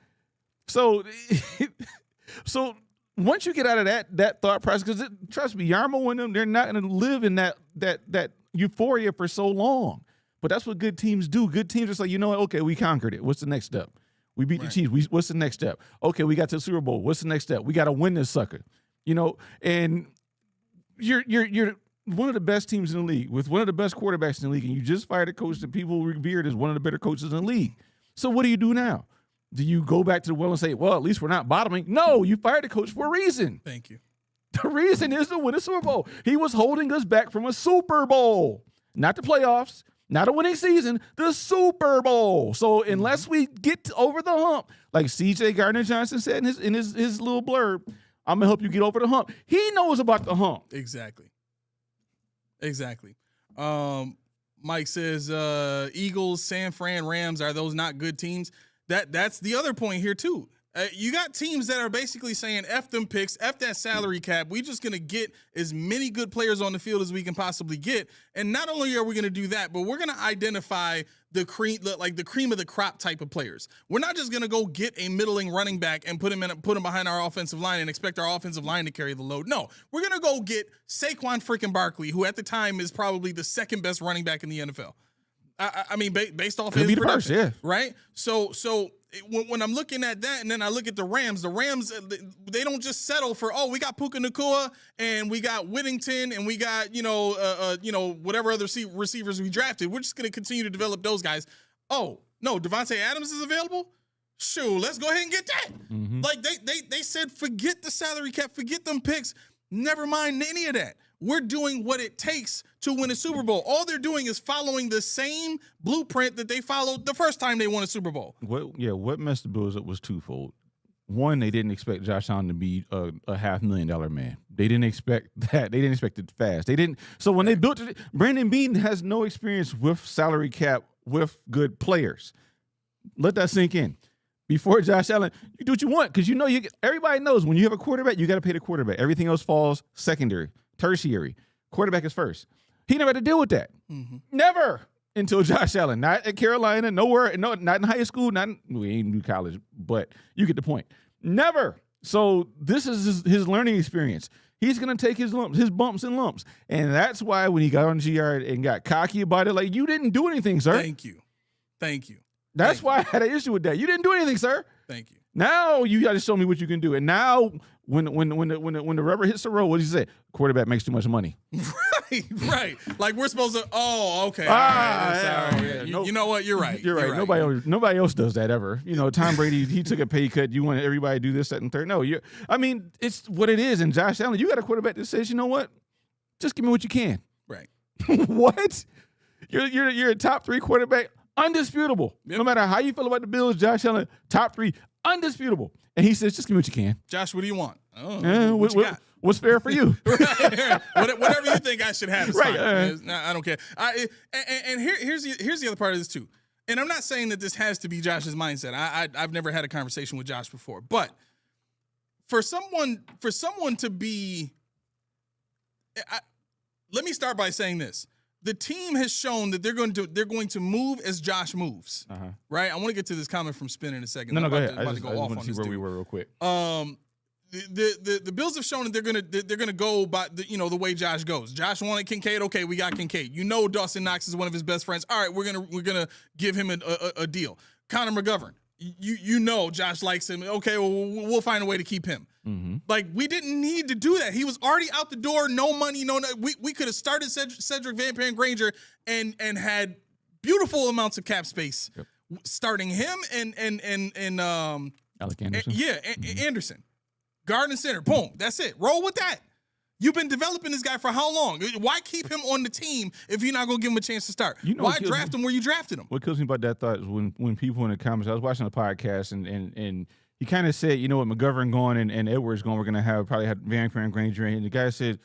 So once you get out of that thought process, because trust me, Yarmo and them, they're not going to live in that euphoria for so long. But that's what good teams do. Good teams are just like, okay, we conquered it. What's the next step? We beat the Chiefs. What's the next step? Okay, we got to the Super Bowl. What's the next step? We got to win this sucker. And you're one of the best teams in the league with one of the best quarterbacks in the league, and you just fired a coach that people revered as one of the better coaches in the league. So what do you do now? Do you go back to the well and say, well, at least we're not bottoming? No, you fired the coach for a reason. Thank you. The reason is to win a Super Bowl. He was holding us back from a Super Bowl, not the playoffs, not a winning season, the Super Bowl. So unless we get over the hump, like C.J. Gardner-Johnson said in his little blurb, I'm going to help you get over the hump. He knows about the hump. Exactly. Mike says, Eagles, San Fran, Rams, are those not good teams? That's the other point here, too. You got teams that are basically saying, F them picks, F that salary cap. We're just going to get as many good players on the field as we can possibly get. And not only are we going to do that, but we're going to identify the cream of the crop type of players. We're not just going to go get a middling running back and put him behind our offensive line and expect our offensive line to carry the load. No, we're going to go get Saquon freaking Barkley, who at the time is probably the second best running back in the NFL. I mean, based off his production, yeah. Right? So when I'm looking at that, and then I look at the Rams, they don't just settle for, we got Puka Nacua and we got Whittington and we got whatever other receivers we drafted. We're just going to continue to develop those guys. Oh no, Devontae Adams is available. Shoot, let's go ahead and get that. Mm-hmm. Like they said, forget the salary cap, forget them picks. Never mind any of that. We're doing what it takes to win a Super Bowl. All they're doing is following the same blueprint that they followed the first time they won a Super Bowl. What messed the Bills up was twofold. One, they didn't expect Josh Allen to be a $500,000 man. They didn't expect that. They didn't expect it fast. They didn't. So when they built it, Brandon Beane has no experience with salary cap with good players. Let that sink in. Before Josh Allen, you do what you want because everybody knows when you have a quarterback, you got to pay the quarterback. Everything else falls secondary. Tertiary. Quarterback is first. He never had to deal with that. Mm-hmm. Never until Josh Allen. Not at Carolina, nowhere, not in high school, we ain't do college, but you get the point. Never. So this is his learning experience. He's going to take his bumps and lumps. And that's why when he got on GR and got cocky about it, like, you didn't do anything, sir. Thank you. That's why I had an issue with that. You didn't do anything, sir. Thank you. Now you got to show me what you can do. And now when the rubber hits the road, what does he say? Quarterback makes too much money. Right. Like we're supposed to. Oh, okay. Sorry. You know what? You're right. You're right. Nobody else does that ever. Tom Brady, he took a pay cut. You want everybody to do this, that, and third. No, it's what it is. And Josh Allen, you got a quarterback that says, you know what? Just give me what you can. Right. What? You're a top 3 quarterback. Undisputable. Yep. No matter how you feel about the Bills, Josh Allen, top 3, undisputable. And he says, just give me what you can. Josh, what do you want? What you got? What's fair for you? Whatever you think I should have is right. fine. I don't care. And here's the other part of this too. And I'm not saying that this has to be Josh's mindset. I've never had a conversation with Josh before. But for someone to be, let me start by saying this. The team has shown that they're going to move as Josh moves, right? I want to get to this comment from Spin in a second. No, go ahead. I just want to see where we were real quick. The Bills have shown that they're gonna go by the way Josh goes. Josh wanted Kincaid. Okay, we got Kincaid. Dawson Knox is one of his best friends. All right, we're gonna give him a deal. Connor McGovern. you know Josh likes him. Okay, well, we'll find a way to keep him. Like, we didn't need to do that. He was already out the door, no money, we could have started Cedric Van Granger and had beautiful amounts of cap space, starting him and Alec Anderson. Anderson. Guard and center, boom, that's it. Roll with that. You've been developing this guy for how long? Why keep him on the team if you're not going to give him a chance to start? Why draft him where you drafted him? What kills me about that thought is when people in the comments, I was watching a podcast and he kind of said, you know what, McGovern going and Edwards going, we're going to probably have Van Granger. And the guy said,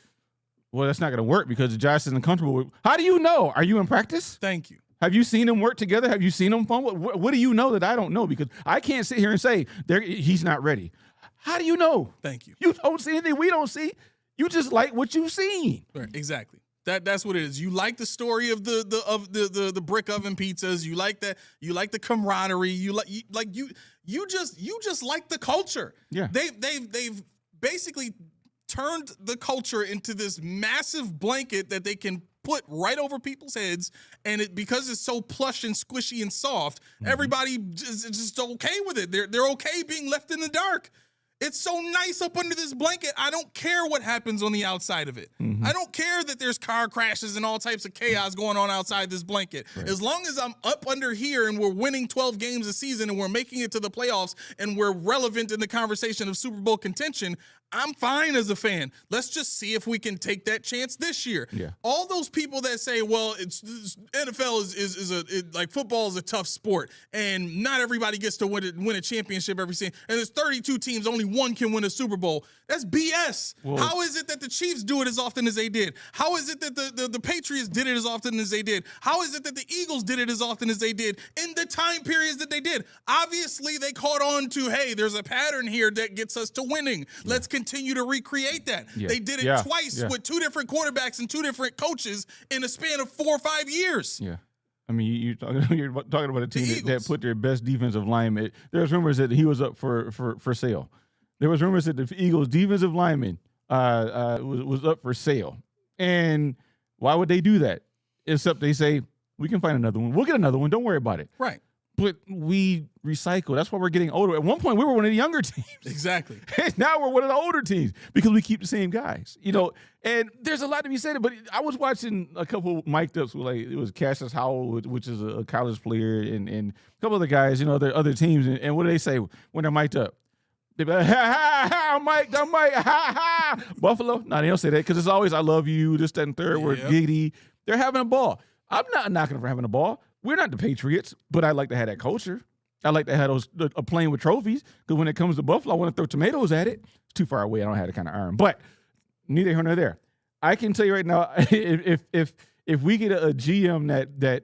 well, that's not going to work because Josh isn't comfortable with. How do you know? Are you in practice? Thank you. Have you seen them work together? Have you seen them fun? What do you know that I don't know? Because I can't sit here and say he's not ready. How do you know? Thank you. You don't see anything we don't see. You just like what you've seen. Right, exactly. That's what it is. You like the story of the brick oven pizzas. You like that. You like the camaraderie. You just like the culture. Yeah. They've basically turned the culture into this massive blanket that they can put right over people's heads, and because it's so plush and squishy and soft, everybody is just okay with it. They're okay being left in the dark. It's so nice up under this blanket. I don't care what happens on the outside of it. I don't care that there's car crashes and all types of chaos going on outside this blanket. Right. As long as I'm up under here and we're winning 12 games a season and we're making it to the playoffs and we're relevant in the conversation of Super Bowl contention, I'm fine as a fan. Let's just see if we can take that chance this year. Yeah. All those people that say, well, NFL is like football is a tough sport and not everybody gets to win a championship every season. And there's 32 teams, only one can win a Super Bowl. That's BS. Whoa. How is it that the Chiefs do it as often as they did? How is it that the Patriots did it as often as they did? How is it that the Eagles did it as often as they did in the time periods that they did? Obviously, they caught on to, hey, there's a pattern here that gets us to winning. Let's continue to recreate that. Yeah. They did it twice with two different quarterbacks and two different coaches in a span of 4 or 5 years. Yeah. I mean, you're talking about a team that put their best defensive lineman. There's rumors that he was up for sale. There was rumors that the Eagles' defensive lineman was up for sale. And why would they do that? Except they say, we can find another one. We'll get another one. Don't worry about it. Right. But we recycle. That's why we're getting older. At one point, we were one of the younger teams. Exactly. And now we're one of the older teams because we keep the same guys. You know, and there's a lot to be said. But I was watching a couple mic'd ups with, like, it was Cassius Howell, which is a college player, and a couple other guys, you know, other teams. And what do they say when they're mic'd up? They be like, ha, ha, ha, I'm mic'd, ha, ha. Buffalo? No, they don't say that because it's always, I love you, this, that, and third. We're giggity. They're having a ball. I'm not knocking them for having a ball. We're not the Patriots, but I like to have that culture. I like to have those playing with trophies because when it comes to Buffalo, I want to throw tomatoes at it. It's too far away. I don't have the kind of iron. But neither here nor there. I can tell you right now, if we get a GM that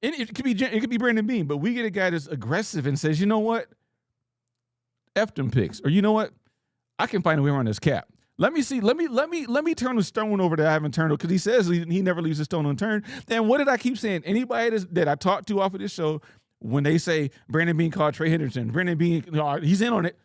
and it could be Brandon Beane, but we get a guy that's aggressive and says, you know what, F them picks, or you know what, I can find a way around this cap. Let me see. Let me turn the stone over that I haven't turned over, because he says he never leaves a stone unturned. Then what did I keep saying? Anybody that I talked to off of this show, when they say Brandon Beane called Trey Henderson, Brandon Beane, he's in on it.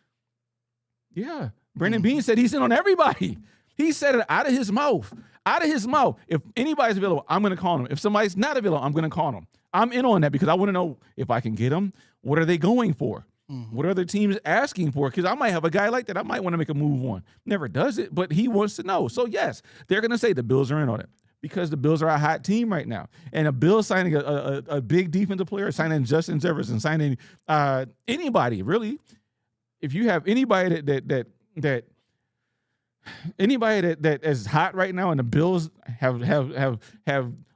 Yeah, Brandon Beane said he's in on everybody. He said it out of his mouth. Out of his mouth. If anybody's available, I'm going to call him. If somebody's not available, I'm going to call him. I'm in on that because I want to know if I can get them. What are they going for? What are other teams asking for? Because I might have a guy like that I might want to make a move on. Never does it, but he wants to know. So, yes, they're going to say the Bills are in on it because the Bills are a hot team right now. And a Bills signing a big defensive player, signing Justin Jefferson, signing anybody, really. If you have anybody that is hot right now and the Bills have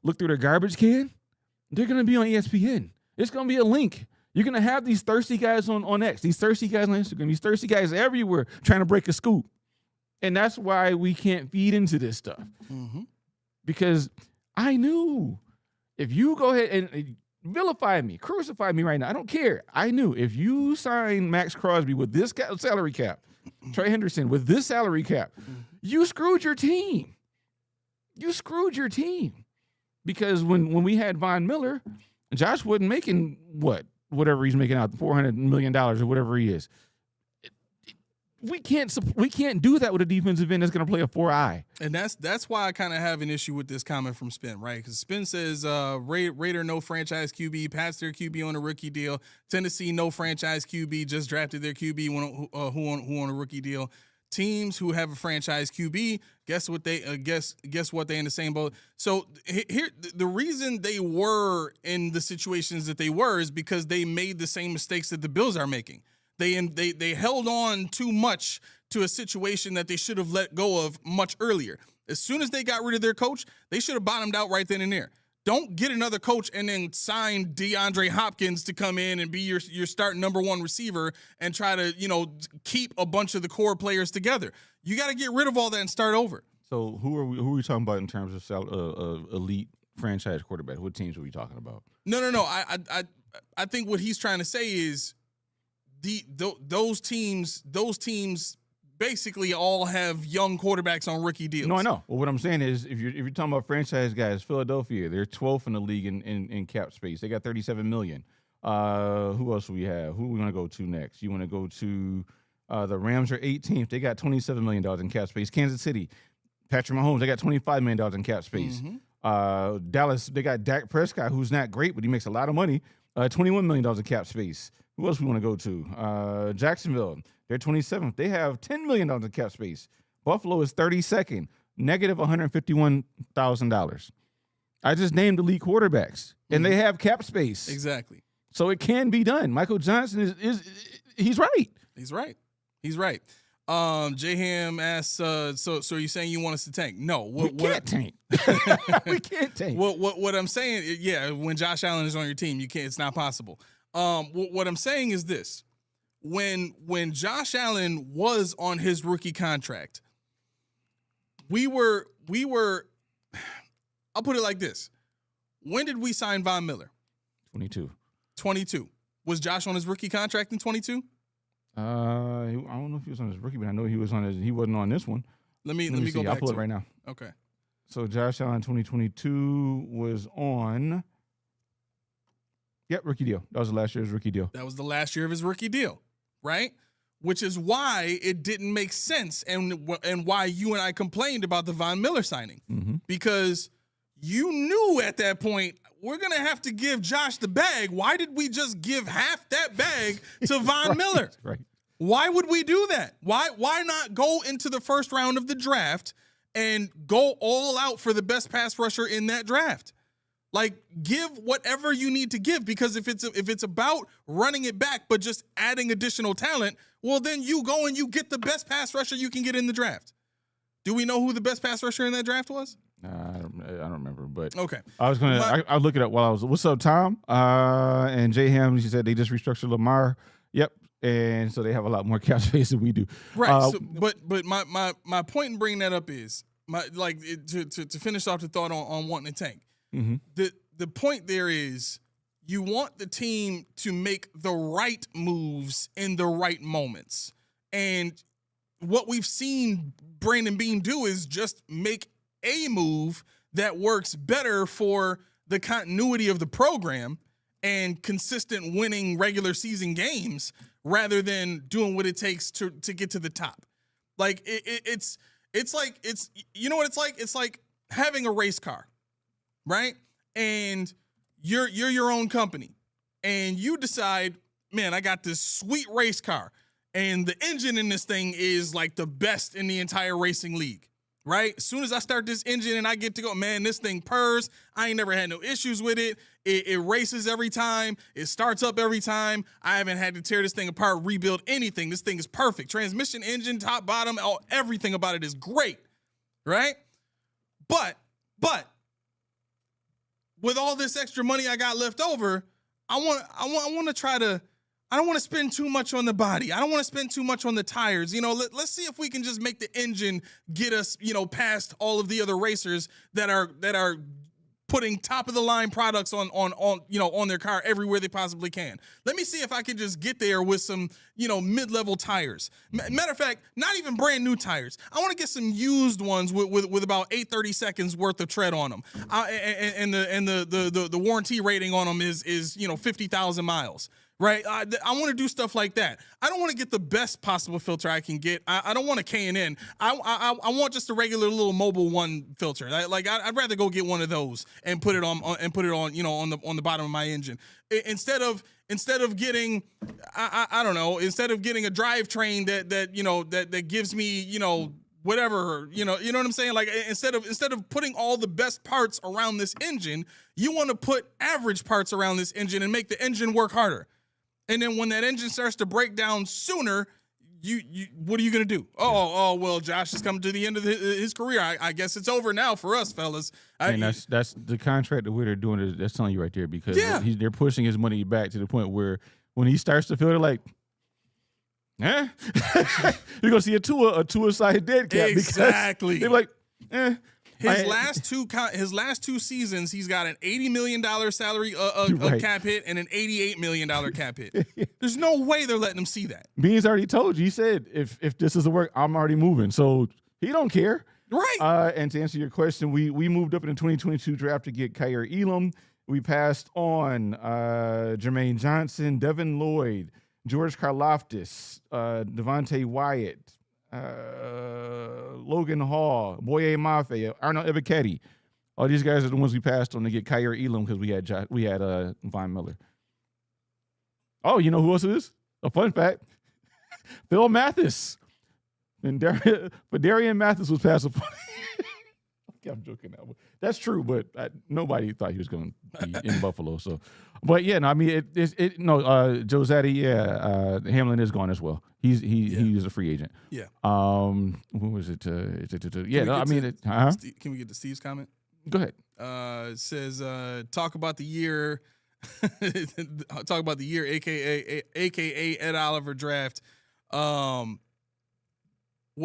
looked through their garbage can, they're going to be on ESPN. It's going to be a link. You're going to have these thirsty guys on X, these thirsty guys on Instagram, these thirsty guys everywhere trying to break a scoop. And that's why we can't feed into this stuff. Because I knew if you go ahead and vilify me, crucify me right now, I don't care. I knew if you sign Max Crosby with this salary cap, Trey Henderson with this salary cap, you screwed your team. You screwed your team. Because when we had Von Miller, Josh wasn't making whatever he's making out, $400 million or whatever he is. we can't do that with a defensive end that's going to play a 4-eye. And that's why I kind of have an issue with this comment from Spin, right? Because Spin says Raider no franchise QB, Pats their QB on a rookie deal. Tennessee no franchise QB, just drafted their QB who on a rookie deal. Teams who have a franchise QB, guess what they in the same boat. So here the reason they were in the situations that they were is because they made the same mistakes that the Bills are making. They held on too much to a situation that they should have let go of much earlier. As soon as they got rid of their coach, they should have bottomed out right then and there. Don't get another coach and then sign DeAndre Hopkins to come in and be your starting number one receiver and try to, keep a bunch of the core players together. You got to get rid of all that and start over. So who are we talking about in terms of elite franchise quarterback? What teams are we talking about? No. I think what he's trying to say is those teams basically all have young quarterbacks on rookie deals. No, I know. Well, what I'm saying is, if you're talking about franchise guys, Philadelphia, they're 12th in the league in cap space. They got $37 million. Who else do we have? Who we want to go to next? You want to go to the Rams are 18th. They got $27 million in cap space. Kansas City, Patrick Mahomes, they got $25 million in cap space. Mm-hmm. Dallas, they got Dak Prescott, who's not great, but he makes a lot of money. $21 million in cap space. Who else we want to go to? Jacksonville, they're 27th. They have $10 million in cap space. Buffalo is 32nd, negative $151,000. I just named the league quarterbacks, and they have cap space. Exactly. So it can be done. Michael Johnson he's right. He's right. J Ham asks, so are you saying you want us to tank? No, we can't tank. We can't tank. What I'm saying, yeah, when Josh Allen is on your team, you can't. It's not possible. What I'm saying is this: when Josh Allen was on his rookie contract, we were. I'll put it like this: when did we sign Von Miller? 22. Was Josh on his rookie contract in 22? I don't know if he was on his rookie, but I know he wasn't on this one. Let me go back. I'll pull it right now. Okay. So Josh Allen 2022 was on. Yep, rookie deal. That was the last year's rookie deal. That was the last year of his rookie deal, right? Which is why it didn't make sense and why you and I complained about the Von Miller signing. Mm-hmm. Because you knew at that point, we're going to have to give Josh the bag. Why did we just give half that bag to Von Miller? Right. Why would we do that? Why not go into the first round of the draft and go all out for the best pass rusher in that draft? Like, give whatever you need to give, because if it's about running it back but just adding additional talent, well, then you go and you get the best pass rusher you can get in the draft. Do we know who the best pass rusher in that draft was? I don't remember, but okay. I'll look it up while I was. What's up, Tom? And J Ham, she said they just restructured Lamar. Yep, and so they have a lot more cap space than we do. Right. But my point in bringing that up is to finish off the thought on wanting to tank. Mm-hmm. The point there is you want the team to make the right moves in the right moments, and what we've seen Brandon Beane do is just make a move that works better for the continuity of the program and consistent winning regular season games rather than doing what it takes to get to the top. Like it's you know what it's like? It's like having a race car, right? And you're your own company and you decide, man, I got this sweet race car and the engine in this thing is like the best in the entire racing league. Right? As soon as I start this engine and I get to go, man, this thing purrs. I ain't never had no issues with it. It races every time. It starts up every time. I haven't had to tear this thing apart, rebuild anything. This thing is perfect. Transmission, engine, top, bottom, everything about it is great. Right? But with all this extra money I got left over, I want to try to. I don't want to spend too much on the body. I don't want to spend too much on the tires. Let's see if we can just make the engine get us, past all of the other racers that are putting top of the line products on their car everywhere they possibly can. Let me see if I can just get there with some, mid-level tires. Matter of fact, not even brand new tires. I want to get some used ones with about 830 seconds worth of tread on them. And the warranty rating on them is 50,000 miles. right? I want to do stuff like that. I don't want to get the best possible filter I can get. I don't want a K&N. I want just a regular little Mobile One filter. I'd rather go get one of those and put it on on the bottom of my engine instead of getting I don't know, instead of getting a drivetrain that gives me whatever, you know what I'm saying? Like instead of putting all the best parts around this engine, you want to put average parts around this engine and make the engine work harder. And then when that engine starts to break down sooner, you what are you going to do? Oh, well, Josh is coming to the end of his career. I guess it's over now for us, fellas. And that's the contract that they're doing. That's telling you right there, because they're pushing his money back to the point where when he starts to feel, they're like, you're gonna see a two-a-side dead cap. Exactly. They're like, His last two seasons, he's got an $80 million salary cap hit and an $88 million cap hit. There's no way they're letting him see that. Beans already told you. He said, if this doesn't work, I'm already moving. So he don't care. Right. And to answer your question, we moved up in the 2022 draft to get Kyer Elam. We passed on Jermaine Johnson, Devin Lloyd, George Karlaftis, Devontae Wyatt, Logan Hall, Boye Mafe, Arnold Ebiketie. All these guys are the ones we passed on to get Kyer Elam because we had Von Miller. Oh, you know who else it is? A fun fact. Phil Mathis. And Darian Mathis was passed upon. I'm joking now. That's true, but nobody thought he was going to be in Buffalo. So, but yeah, no, I mean, Joe Zaddy, Hamlin is gone as well. He's a free agent. Yeah. What was it? Yeah, no, I mean, can we get to Steve's comment? Go ahead. It says, talk about the year, aka Ed Oliver draft. What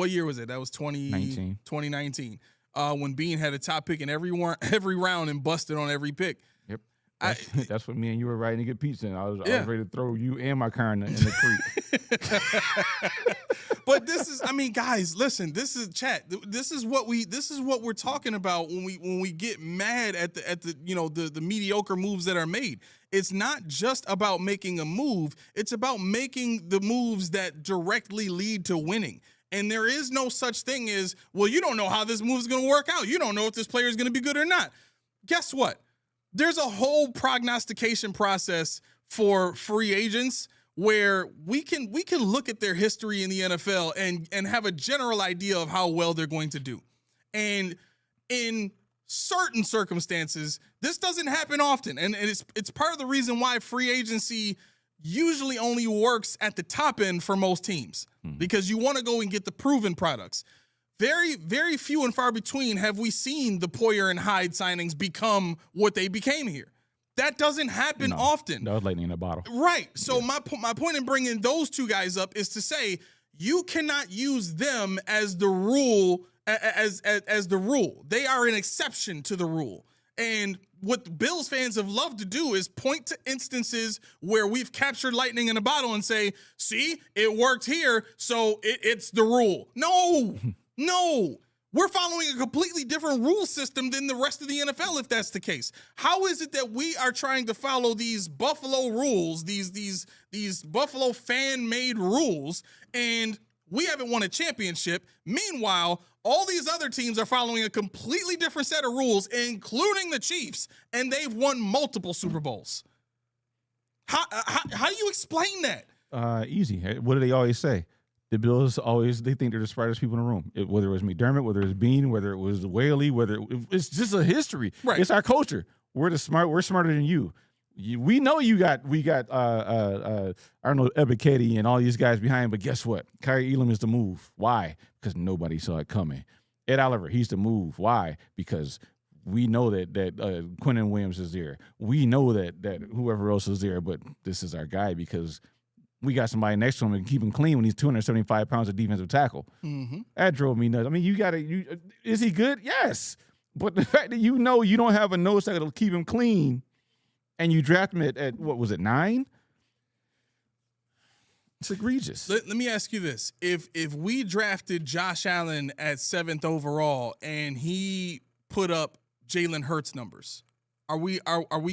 year was it? That was 2019. When Bean had a top pick in every round and busted on every pick. Yep. That's what me and you were riding to get pizza, and I was ready to throw you and my car in the creek. But this is, I mean, guys, listen, this is chat. This is what we're talking about when we get mad at the mediocre moves that are made. It's not just about making a move. It's about making the moves that directly lead to winning. And there is no such thing as, well, you don't know how this move is going to work out. You don't know if this player is going to be good or not. Guess what? There's a whole prognostication process for free agents where we can look at their history in the NFL and have a general idea of how well they're going to do. And in certain circumstances, this doesn't happen often. And it's part of the reason why free agency usually only works at the top end for most teams, because you want to go and get the proven products. Very, very few and far between have we seen the Poyer and Hyde signings become what they became here. That doesn't happen often. That was lightning in a bottle. Right. So my point in bringing those two guys up is to say you cannot use them as the rule, as the rule. They are an exception to the rule. And what Bills fans have loved to do is point to instances where we've captured lightning in a bottle and say, see, it worked here, so it's the rule. No. We're following a completely different rule system than the rest of the NFL, if that's the case. How is it that we are trying to follow these Buffalo rules, these Buffalo fan-made rules, and we haven't won a championship? Meanwhile, all these other teams are following a completely different set of rules, including the Chiefs, and they've won multiple Super Bowls. How do you explain that? Easy. What do they always say? The Bills they think they're the smartest people in the room. Whether it was McDermott, whether it was Bean, whether it was Whaley, it's just a history. Right. It's our culture. We're smarter than you. We know we got Arnold Ebiketie and all these guys behind, but guess what? Kyer Elam is the move. Why? Because nobody saw it coming. Ed Oliver, he's the move. Why? Because we know that Quinnen Williams is there. We know that whoever else is there, but this is our guy because we got somebody next to him and keep him clean when he's 275 pounds of defensive tackle. Mm-hmm. That drove me nuts. I mean, is he good? Yes. But the fact that you don't have a nose tackle to keep him clean and you draft him at what was it, 9? It's egregious. Let me ask you this. If we drafted Josh Allen at 7th overall and he put up Jalen Hurts numbers, are we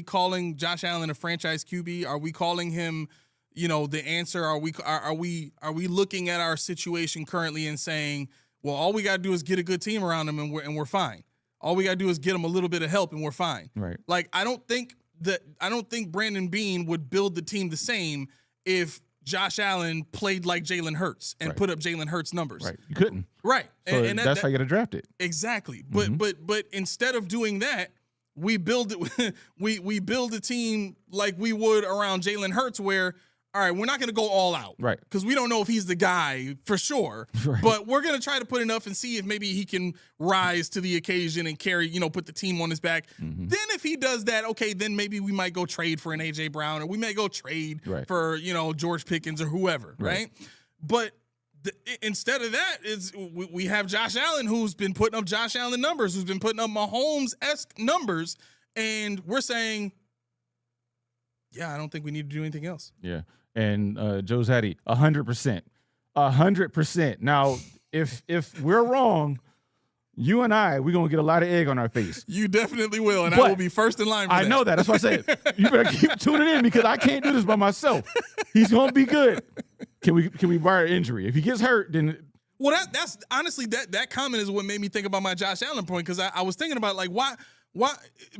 calling Josh Allen a franchise QB? Are we calling him the answer, are we looking at our situation currently and saying, well, all we got to do is get a good team around them and we're fine. All we got to do is get them a little bit of help and we're fine. Right. Like, I don't think Brandon Beane would build the team the same if Josh Allen played like Jalen Hurts and put up Jalen Hurts numbers. Right. You couldn't. Right. So that's how you got to draft it. Exactly. But instead of doing that, we build it. we build a team like we would around Jalen Hurts, where, all right, we're not going to go all out, right? Because we don't know if he's the guy for sure. Right. But we're going to try to put enough and see if maybe he can rise to the occasion and carry, put the team on his back. Mm-hmm. Then if he does that, okay, then maybe we might go trade for an AJ Brown, or we may go trade for George Pickens or whoever, right? But instead of that, we have Josh Allen, who's been putting up Josh Allen numbers, who's been putting up Mahomes-esque numbers, and we're saying, yeah, I don't think we need to do anything else. Yeah. And Joe Zaddy, 100%. 100%. Now, if we're wrong, you and we're going to get a lot of egg on our face. You definitely will, and I will be first in line for that. I know that. That's why I said, you better keep tuning in, because I can't do this by myself. He's going to be good. Can we bar an injury? If he gets hurt, then... Well, that's honestly, that comment is what made me think about my Josh Allen point, because I was thinking about, like, why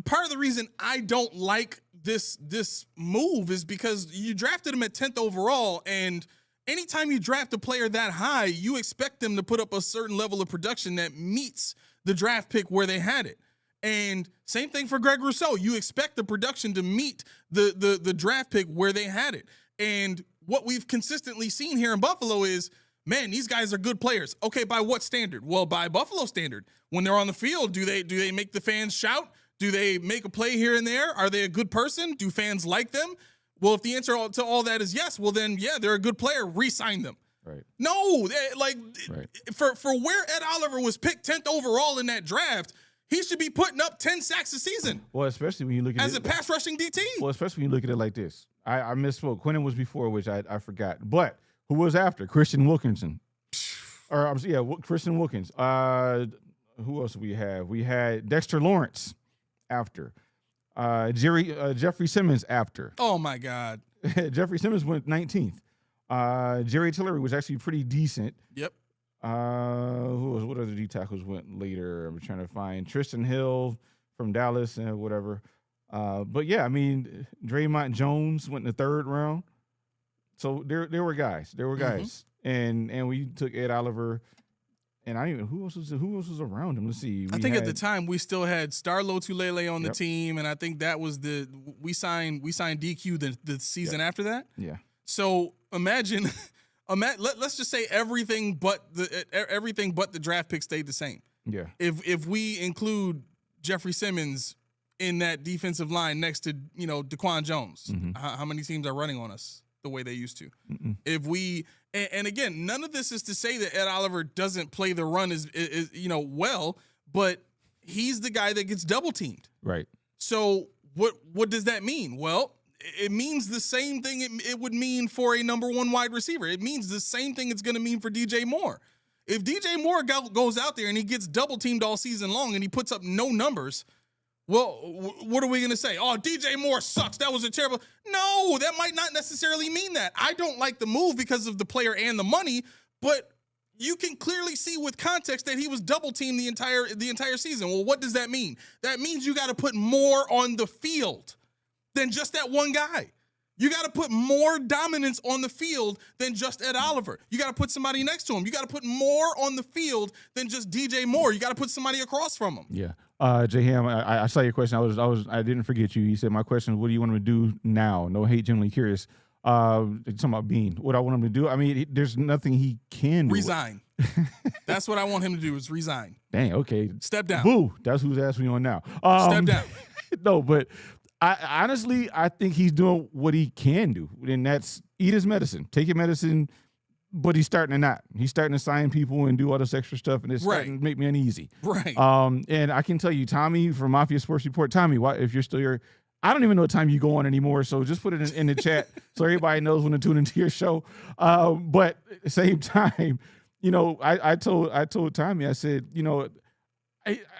part of the reason I don't like this move is because you drafted him at 10th overall, and anytime you draft a player that high, you expect them to put up a certain level of production that meets the draft pick where they had it. And same thing for Greg Rousseau. You expect the production to meet the draft pick where they had it. And what we've consistently seen here in Buffalo is, man, these guys are good players. Okay, by what standard? Well, by Buffalo standard. When they're on the field, do they make the fans shout? Do they make a play here and there? Are they a good person? Do fans like them? Well, if the answer to all that is yes, well then, yeah, they're a good player. Re-sign them. Right. No, for where Ed Oliver was picked 10th overall in that draft, he should be putting up 10 sacks a season. Well, especially when you look at as a pass rushing DT. Well, especially when you look at it like this. I misspoke. Quentin was before, which I forgot. But who was after? Christian Wilkinson. Christian Wilkins. Who else did we have? We had Dexter Lawrence after. Jeffrey Simmons after. Oh, my God. Jeffrey Simmons went 19th. Jerry Tillery was actually pretty decent. Yep. What other D tackles went later? I'm trying to find Tristan Hill from Dallas and whatever. But yeah, I mean, Draymond Jones went in the 3rd round. So there were guys. Mm-hmm. And we took Ed Oliver. And I don't even who else was around him. Let's see. I think at the time we still had Starlo Tulele on the team, and I think that was we signed DQ the season after that. Yeah. So imagine, let's just say everything but the draft pick stayed the same. Yeah. If we include Jeffrey Simmons in that defensive line next to DeQuan Jones, mm-hmm. how many teams are running on us the way they used to? Mm-mm. If we and again, none of this is to say that Ed Oliver doesn't play the run as well, but he's the guy that gets double teamed. Right. So what does that mean? Well, it means the same thing it would mean for a number 1 wide receiver. It means the same thing it's going to mean for DJ Moore. If DJ Moore goes out there and he gets double teamed all season long and he puts up no numbers, well, what are we going to say? Oh, DJ Moore sucks. That was a terrible. No, that might not necessarily mean that. I don't like the move because of the player and the money, but you can clearly see with context that he was double teamed the entire season. Well, what does that mean? That means you got to put more on the field than just that one guy. You got to put more dominance on the field than just Ed Oliver. You got to put somebody next to him. You got to put more on the field than just DJ Moore. You got to put somebody across from him. Yeah. J Ham, I saw your question. I didn't forget you. You said my question is, what do you want him to do now? No hate, genuinely curious. Talking about Bean. What I want him to do? I mean, there's nothing he can do. Resign. That's what I want him to do, is resign. Dang. Okay. Step down. Boo. That's who's asking me on now. Step down. No, but I honestly think he's doing what he can do, and that's eat his medicine, take your medicine. But he's starting to not. He's starting to sign people and do all this extra stuff, and it's starting to make me uneasy. Right. And I can tell you, Tommy from Mafia Sports Report, Tommy, if you're still here, I don't even know what time you go on anymore, so just put it in the chat so everybody knows when to tune into your show. But at the same time, I told Tommy, I said,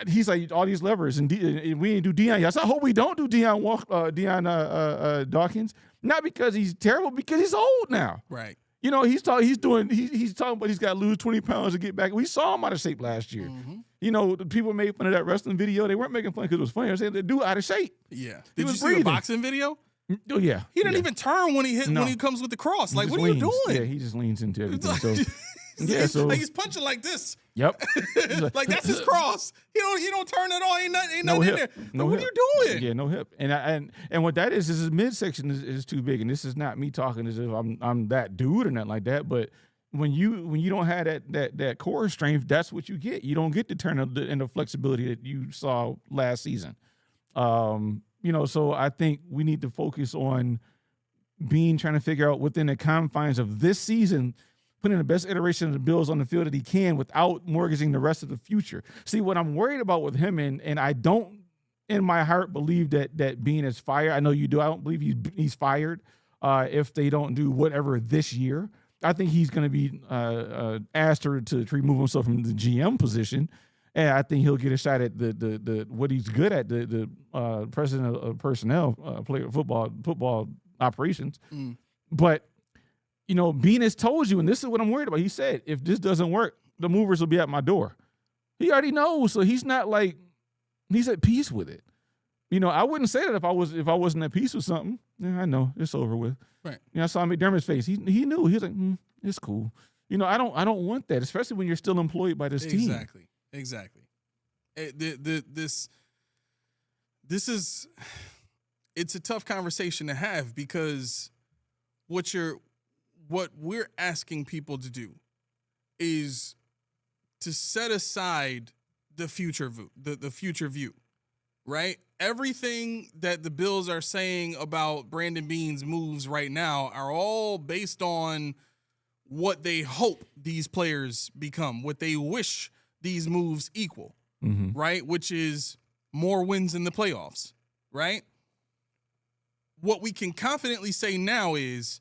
he's like all these levers, and we didn't do Deion. Yes, I hope we don't do Deion Dawkins. Not because he's terrible, because he's old now. Right. You know, he's talking about he's got to lose 20 pounds to get back. We saw him out of shape last year. Mm-hmm. You know, the people made fun of that wrestling video. They weren't making fun because it was funny. They said the dude out of shape. Yeah. He Did was you see breathing. the boxing video? Oh yeah. He didn't even turn when he comes with the cross. He like, just what are leans. you doing? Yeah, he just leans into everything. So like he's punching like this. Yep. Like that's his cross. He don't turn at all. Ain't nothing in there. No what hip. are you doing? Yeah, no hip. And what that is his midsection is too big. And this is not me talking as if I'm that dude or nothing like that. But when you don't have that core strength, that's what you get. You don't get the turn and the flexibility that you saw last season. So I think we need to focus on trying to figure out within the confines of this season, putting the best iteration of the Bills on the field that he can without mortgaging the rest of the future. See, what I'm worried about with him, and I don't in my heart believe that Bean is fired. I know you do. I don't believe he's fired if they don't do whatever this year. I think he's going to be asked to remove himself from the GM position. And I think he'll get a shot at the what he's good at, the president of personnel, player football operations. Mm. But Bean has told you, and this is what I'm worried about. He said, if this doesn't work, the movers will be at my door. He already knows, so he's not like he's at peace with it. I wouldn't say that if I wasn't at peace with something. Yeah, I know it's over with. Right. I saw McDermott's face. He knew. He was like, it's cool. I don't want that, especially when you're still employed by this team. Exactly. This is it's a tough conversation to have because what we're asking people to do is to set aside the future view, right? Everything that the Bills are saying about Brandon Beane's moves right now are all based on what they hope these players become, what they wish these moves equal, right? Which is more wins in the playoffs, right? What we can confidently say now is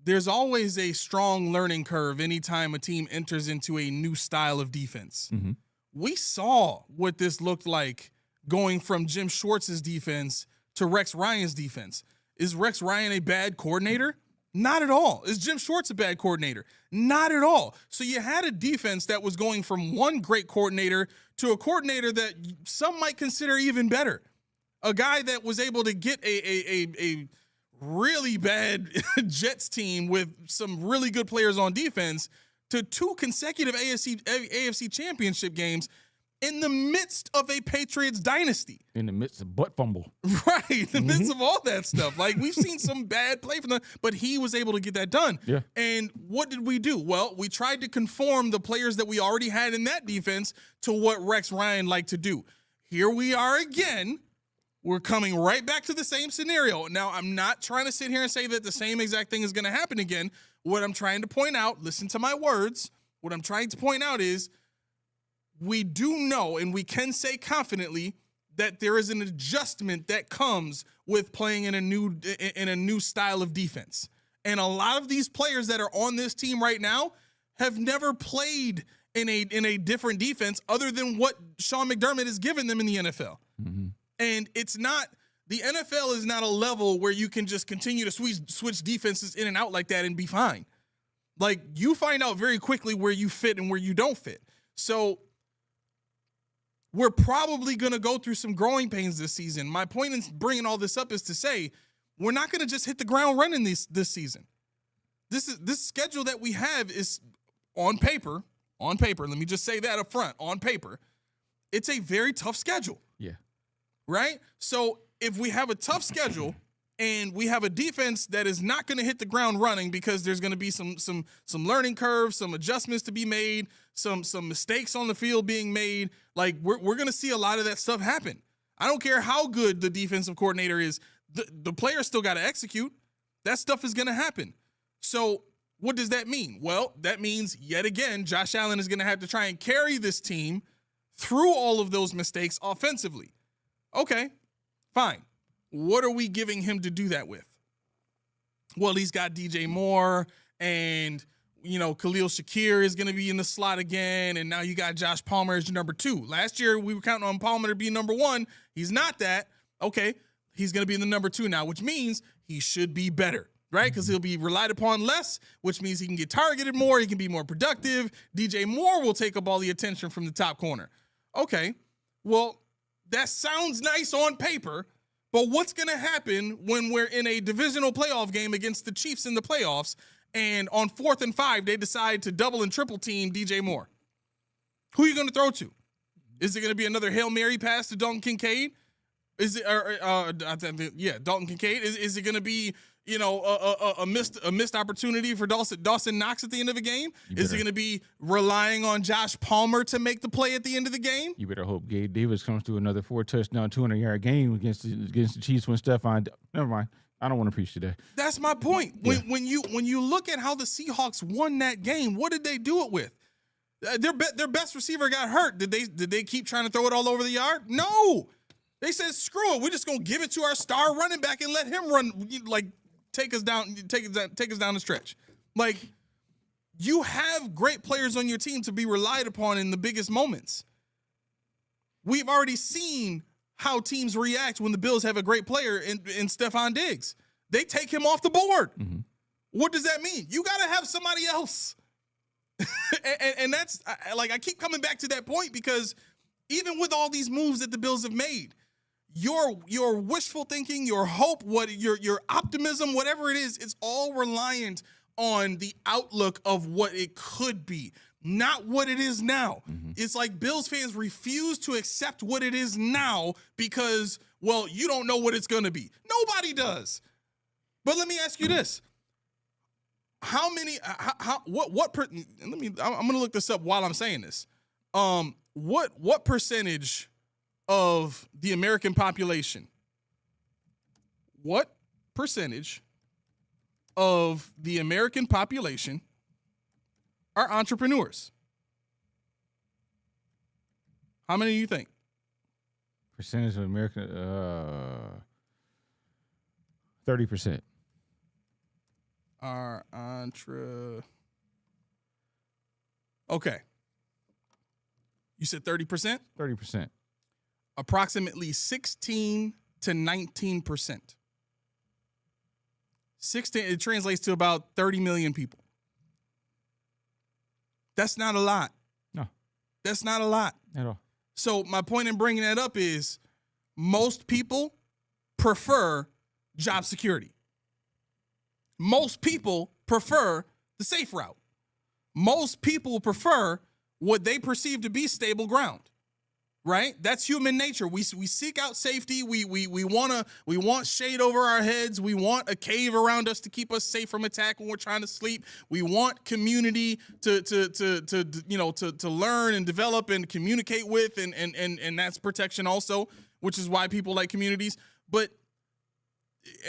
there's always a strong learning curve anytime a team enters into a new style of defense. Mm-hmm. We saw what this looked like going from Jim Schwartz's defense to Rex Ryan's defense. Is Rex Ryan a bad coordinator? Not at all. Is Jim Schwartz a bad coordinator? Not at all. So you had a defense that was going from one great coordinator to a coordinator that some might consider even better. A guy that was able to get a really bad Jets team with some really good players on defense to 2 consecutive AFC championship games in the midst of a Patriots dynasty. In the midst of butt fumble. Right, in the midst of all that stuff. Like, we've seen some bad play from them, but he was able to get that done. Yeah. And what did we do? Well, we tried to conform the players that we already had in that defense to what Rex Ryan liked to do. Here we are again. We're coming right back to the same scenario. Now, I'm not trying to sit here and say that the same exact thing is going to happen again. What I'm trying to point out, listen to my words, what I'm trying to point out is we do know, and we can say confidently, that there is an adjustment that comes with playing in a new style of defense. And a lot of these players that are on this team right now have never played in a different defense other than what Sean McDermott has given them in the NFL. Mm-hmm. And it's not, the NFL is not a level where you can just continue to switch defenses in and out like that and be fine. Like, you find out very quickly where you fit and where you don't fit. So we're probably going to go through some growing pains this season. My point in bringing all this up is to say we're not going to just hit the ground running this season. This schedule that we have is on paper. Let me just say that up front. On paper, it's a very tough schedule. Yeah. Right? So if we have a tough schedule and we have a defense that is not going to hit the ground running because there's going to be some learning curves, some adjustments to be made, some mistakes on the field being made, like we're going to see a lot of that stuff happen. I don't care how good the defensive coordinator is. The players still got to execute. That stuff is going to happen. So what does that mean? Well, that means yet again, Josh Allen is going to have to try and carry this team through all of those mistakes offensively. Okay, fine. What are we giving him to do that with? Well, he's got DJ Moore and, Khalil Shakir is going to be in the slot again, and now you got Josh Palmer as your number 2. Last year, we were counting on Palmer to be number 1. He's not that. Okay, he's going to be in the number 2 now, which means he should be better, right? Because he'll be relied upon less, which means he can get targeted more, he can be more productive. DJ Moore will take up all the attention from the top corner. Okay, well, that sounds nice on paper, but what's going to happen when we're in a divisional playoff game against the Chiefs in the playoffs, and on 4th and 5, they decide to double and triple team DJ Moore? Who are you going to throw to? Is it going to be another Hail Mary pass to Dalton Kincaid? Is it, Dalton Kincaid? Is it going to be, a missed opportunity for Dawson Knox at the end of the game? Is it going to be relying on Josh Palmer to make the play at the end of the game? You better hope Gabe Davis comes through another 4-touchdown, 200-yard game against the Chiefs when Stephon. Never mind. I don't want to preach today. That's my point. When you look at how the Seahawks won that game, what did they do it with? Their best receiver got hurt. Did they keep trying to throw it all over the yard? No. They said, screw it. We're just gonna give it to our star running back and let him run, take us down the stretch. Like, you have great players on your team to be relied upon in the biggest moments. We've already seen how teams react when the Bills have a great player in Stephon Diggs. They take him off the board. Mm-hmm. What does that mean? You got to have somebody else. and that's, I keep coming back to that point, because even with all these moves that the Bills have made, your wishful thinking, your hope, your optimism, whatever it is, it's all reliant on the outlook of what it could be, not what it is now. Mm-hmm. It's like Bills fans refuse to accept what it is now because, well, you don't know what it's going to be. Nobody does. But let me ask you this. I'm going to look this up while I'm saying this. What percentage of the American population, are entrepreneurs? How many do you think? Percentage of American, 30%. Are okay. You said 30%? 30%. Approximately 16 to 19%. 16, it translates to about 30 million people. That's not a lot. No. That's not a lot. At all. So my point in bringing that up is most people prefer job security. Most people prefer the safe route. Most people prefer what they perceive to be stable ground, right? That's human nature. We seek out safety. We want shade over our heads. We want a cave around us to keep us safe from attack when we're trying to sleep. We want community to learn and develop and communicate with, and that's protection also, which is why people like communities.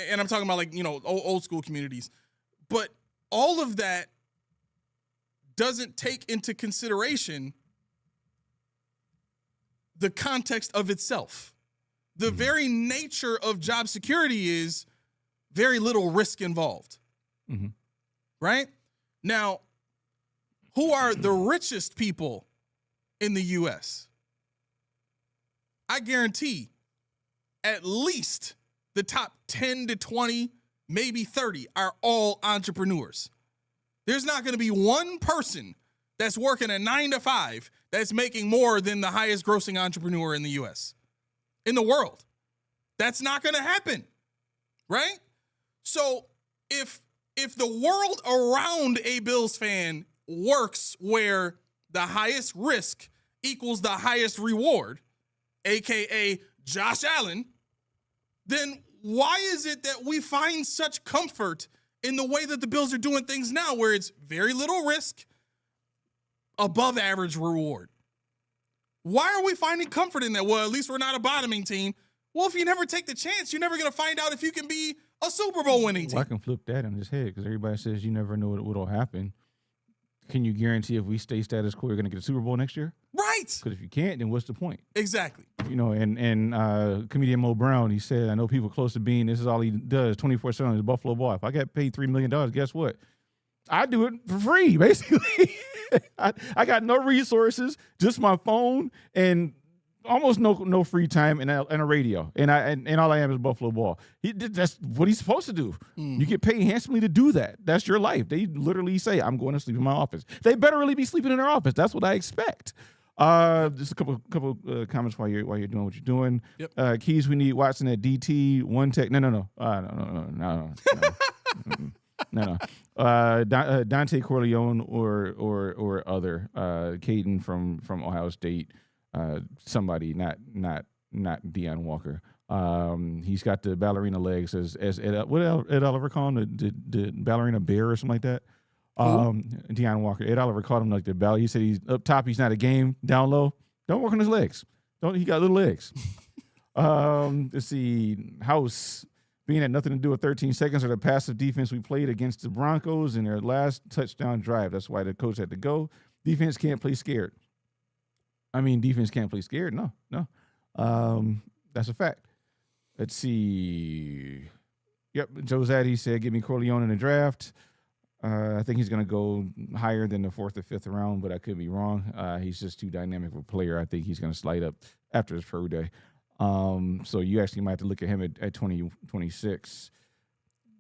And I'm talking about old school communities, but all of that doesn't take into consideration the context of itself. The very nature of job security is very little risk involved, right? Now, who are the richest people in the U.S.? I guarantee at least the top 10 to 20, maybe 30 are all entrepreneurs. There's not going to be one person that's working a 9 to 5 that's making more than the highest grossing entrepreneur in the U.S., in the world. That's not going to happen, right? So if the world around a Bills fan works where the highest risk equals the highest reward, aka Josh Allen, then why is it that we find such comfort in the way that the Bills are doing things now, where it's very little risk, above average reward? Why are we finding comfort in that? Well, at least we're not a bottoming team. Well, if you never take the chance, you're never going to find out if you can be a Super Bowl winning team. Well, I can flip that on his head, because everybody says you never know what'll happen. Can you guarantee if we stay status quo, you're going to get a Super Bowl next year? Right. Because if you can't, then what's the point? Exactly. And comedian Mo Brown, he said, I know people close to being, this is all he does 24/7 is Buffalo Boy. If I got paid $3 million, guess what? I do it for free, basically. I got no resources, just my phone and almost no free time and a radio. And all I am is Buffalo Ball. That's what he's supposed to do. You get paid handsomely to do that. That's your life. They literally say, I'm going to sleep in my office. They better really be sleeping in their office. That's what I expect. Just a couple comments while you're doing what you're doing. Yep. Keys, we need Watson at DT. One tech. No. No. Dante Corleone or other. Caden from Ohio State. Somebody, not Deion Walker. He's got the ballerina legs as what Ed Oliver called him, the ballerina bear or something like that. Deion Walker. Ed Oliver called him like the ballet. He said he's up top. He's not a game. Down low, don't work on his legs. He got little legs. Let's see. House being at nothing to do with 13 seconds or the passive defense we played against the Broncos in their last touchdown drive. That's why the coach had to go. Defense can't play scared. I mean, defense can't play scared. No. That's a fact. Let's see. Yep, Joe Zaddy said, give me Corleone in the draft. I think he's going to go higher than the 4th or 5th round, but I could be wrong. He's just too dynamic of a player. I think he's going to slide up after his pro day. So you actually might have to look at him at 2026.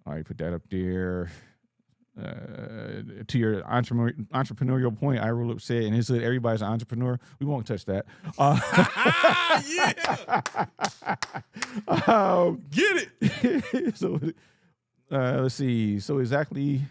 All right, put that up there. To your entrepreneurial point, I will say, and it's everybody's an entrepreneur. We won't touch that. Get it. So let's see. So exactly,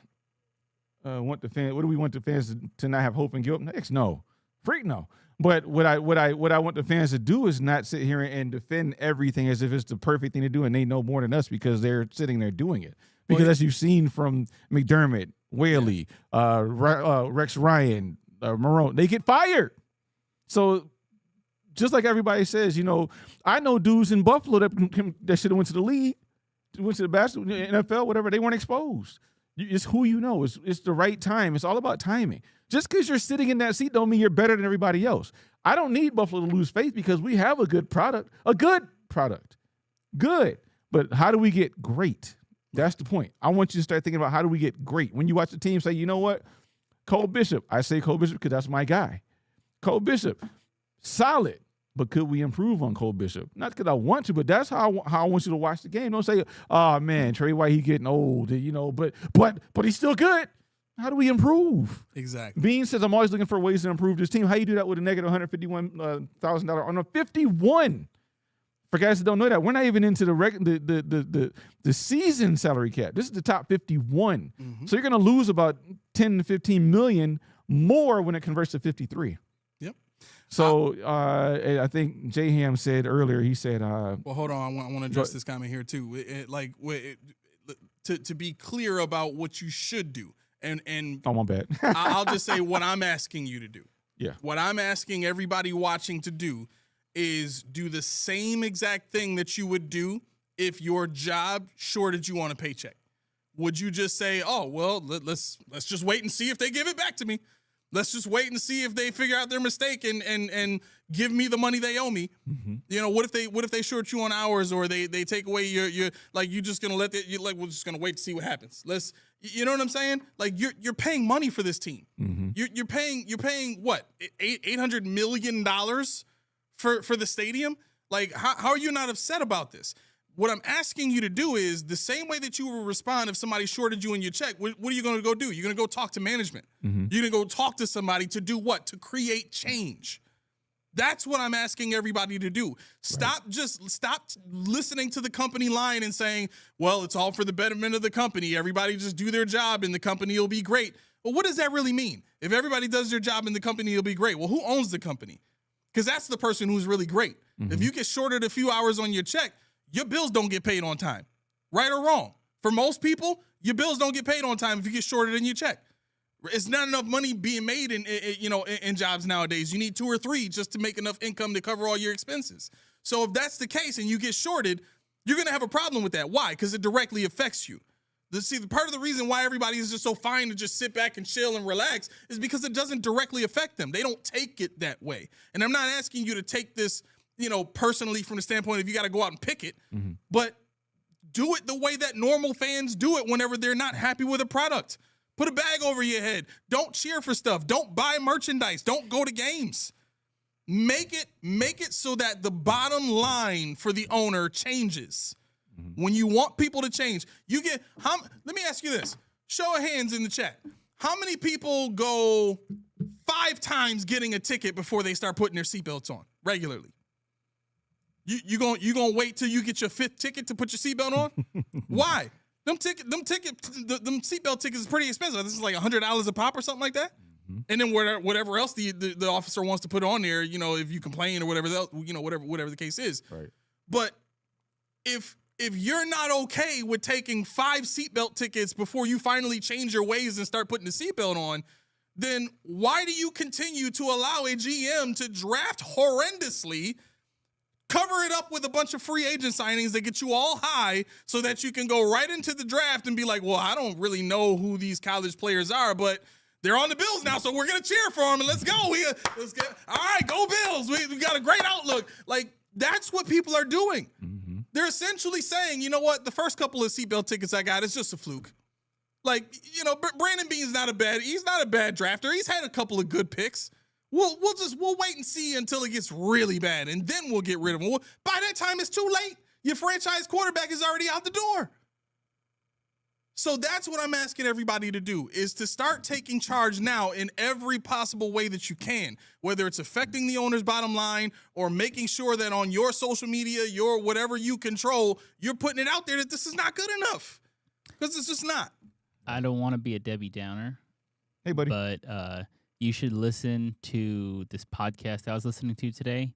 what do we want the fans to not have hope and guilt? Next, no, freak no. But what I want the fans to do is not sit here and defend everything as if it's the perfect thing to do, and they know more than us because they're sitting there doing it. Because as you've seen from McDermott, Whaley, Rex Ryan, Marone, they get fired. So just like everybody says, I know dudes in Buffalo that should have went to the league, went to the basketball, NFL, whatever. They weren't exposed. It's who you know. It's the right time. It's all about timing. Just because you're sitting in that seat don't mean you're better than everybody else. I don't need Buffalo to lose faith because we have a good product. A good product. Good. But how do we get great? That's the point. I want you to start thinking about how do we get great. When you watch the team say, you know what? Cole Bishop. I say Cole Bishop because that's my guy. Cole Bishop, solid. But could we improve on Cole Bishop? Not because I want to, but that's how I want you to watch the game. Don't say, oh, man, Trey White, he's getting old, but he's still good. How do we improve? Exactly. Bean says, I'm always looking for ways to improve this team. How you do that with a negative $151,000 on a 51? For guys that don't know that, we're not even into the season salary cap. This is the top 51. Mm-hmm. So you're going to lose about 10 to 15 million more when it converts to 53. Yep. So I think J Ham said earlier, he said, well, hold on. I want to address this comment here too. To be clear about what you should do. And oh, my bad. I'll just say what I'm asking you to do. Yeah. What I'm asking everybody watching to do is do the same exact thing that you would do if your job shorted you on a paycheck. Would you just say, oh, well, let's just wait and see if they give it back to me. Let's just wait and see if they figure out their mistake and give me the money they owe me. Mm-hmm. What if they short you on hours or they take away your like you just gonna we're just gonna wait to see what happens. You know what I'm saying? Like you're paying money for this team. Mm-hmm. You're paying what $800 million for the stadium. Like how are you not upset about this? What I'm asking you to do is the same way that you will respond if somebody shorted you in your check. What are you going to go do? You're going to go talk to management. Mm-hmm. You're going to go talk to somebody to do what? To create change. That's what I'm asking everybody to do. Stop listening to the company line and saying, well, it's all for the betterment of the company. Everybody just do their job and the company will be great. Well, what does that really mean? If everybody does their job and the company will be great, well, who owns the company? Because that's the person who's really great. Mm-hmm. If you get shorted a few hours on your check, your bills don't get paid on time, right or wrong. For most people, your bills don't get paid on time if you get shorted in your check. It's not enough money being made in jobs nowadays. You need 2 or 3 just to make enough income to cover all your expenses. So if that's the case and you get shorted, you're going to have a problem with that. Why? Because it directly affects you. The part of the reason why everybody is just so fine to just sit back and chill and relax is because it doesn't directly affect them. They don't take it that way. And I'm not asking you to take this personally from the standpoint of you got to go out and pick it, mm-hmm. but do it the way that normal fans do it whenever they're not happy with a product. Put a bag over your head. Don't cheer for stuff. Don't buy merchandise. Don't go to games. Make it so that the bottom line for the owner changes. When you want people to change, let me ask you this. Show of hands in the chat. How many people go 5 times getting a ticket before they start putting their seatbelts on regularly? You gonna wait till you get your 5th ticket to put your seatbelt on? Why? Them seatbelt tickets is pretty expensive. This is like $100 a pop or something like that. And then whatever else the officer wants to put on there, if you complain or whatever else, whatever the case is. Right. But if you're not okay with taking 5 seatbelt tickets before you finally change your ways and start putting the seatbelt on, then why do you continue to allow a GM to draft horrendously, cover it up with a bunch of free agent signings that get you all high so that you can go right into the draft and be like, well, I don't really know who these college players are, but they're on the Bills now, so we're going to cheer for them, and let's go. Let's get, all right, go Bills. We got a great outlook. Like, that's what people are doing. They're essentially saying, you know what, the first couple of seatbelt tickets I got, it's just a fluke. Like, Brandon Beane's he's not a bad drafter. He's had a couple of good picks. We'll wait and see until it gets really bad, and then we'll get rid of him. By that time, it's too late. Your franchise quarterback is already out the door. So that's what I'm asking everybody to do, is to start taking charge now in every possible way that you can, whether it's affecting the owner's bottom line or making sure that on your social media, your whatever you control, you're putting it out there that this is not good enough, because it's just not. I don't want to be a Debbie Downer. Hey, buddy. But you should listen to this podcast I was listening to today.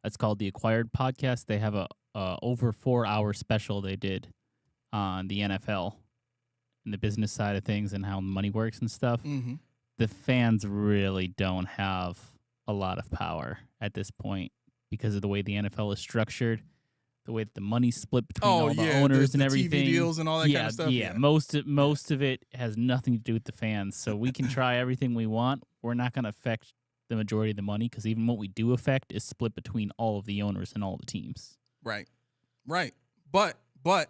It's called The Acquired Podcast. They have a over 4-hour special they did on the NFL and the business side of things and how money works and stuff. The fans really don't have a lot of power at this point because of the way the NFL is structured, the way that the money's split between all the owners and everything. TV deals and all that kind of stuff. Yeah, most of it has nothing to do with the fans. So we can try everything we want. We're not going to affect the majority of the money, because even what we do affect is split between all of the owners and all the teams. Right. But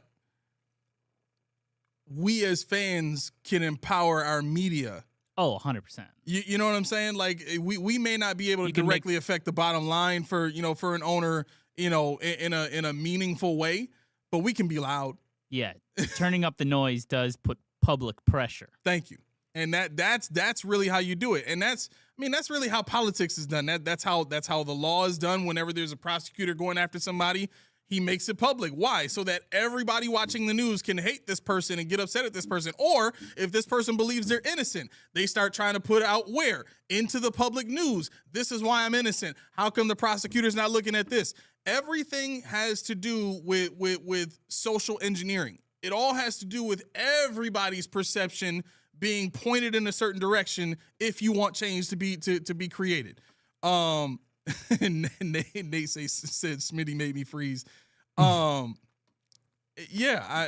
we as fans can empower our media. Oh, 100%. You know what I'm saying? Like, we may not be able to directly affect the bottom line for an owner, in a meaningful way, but we can be loud. Yeah, turning up the noise does put public pressure. Thank you. And that's really how you do it. And that's really how politics is done. That's how the law is done. Whenever there's a prosecutor going after somebody, he makes it public. Why? So that everybody watching the news can hate this person and get upset at this person. Or if this person believes they're innocent, they start trying to put out where? Into the public news. This is why I'm innocent. How come the prosecutor's not looking at this? Everything has to do with social engineering. It all has to do with everybody's perception being pointed in a certain direction if you want change to be created. And Nate said Smitty made me freeze. Yeah,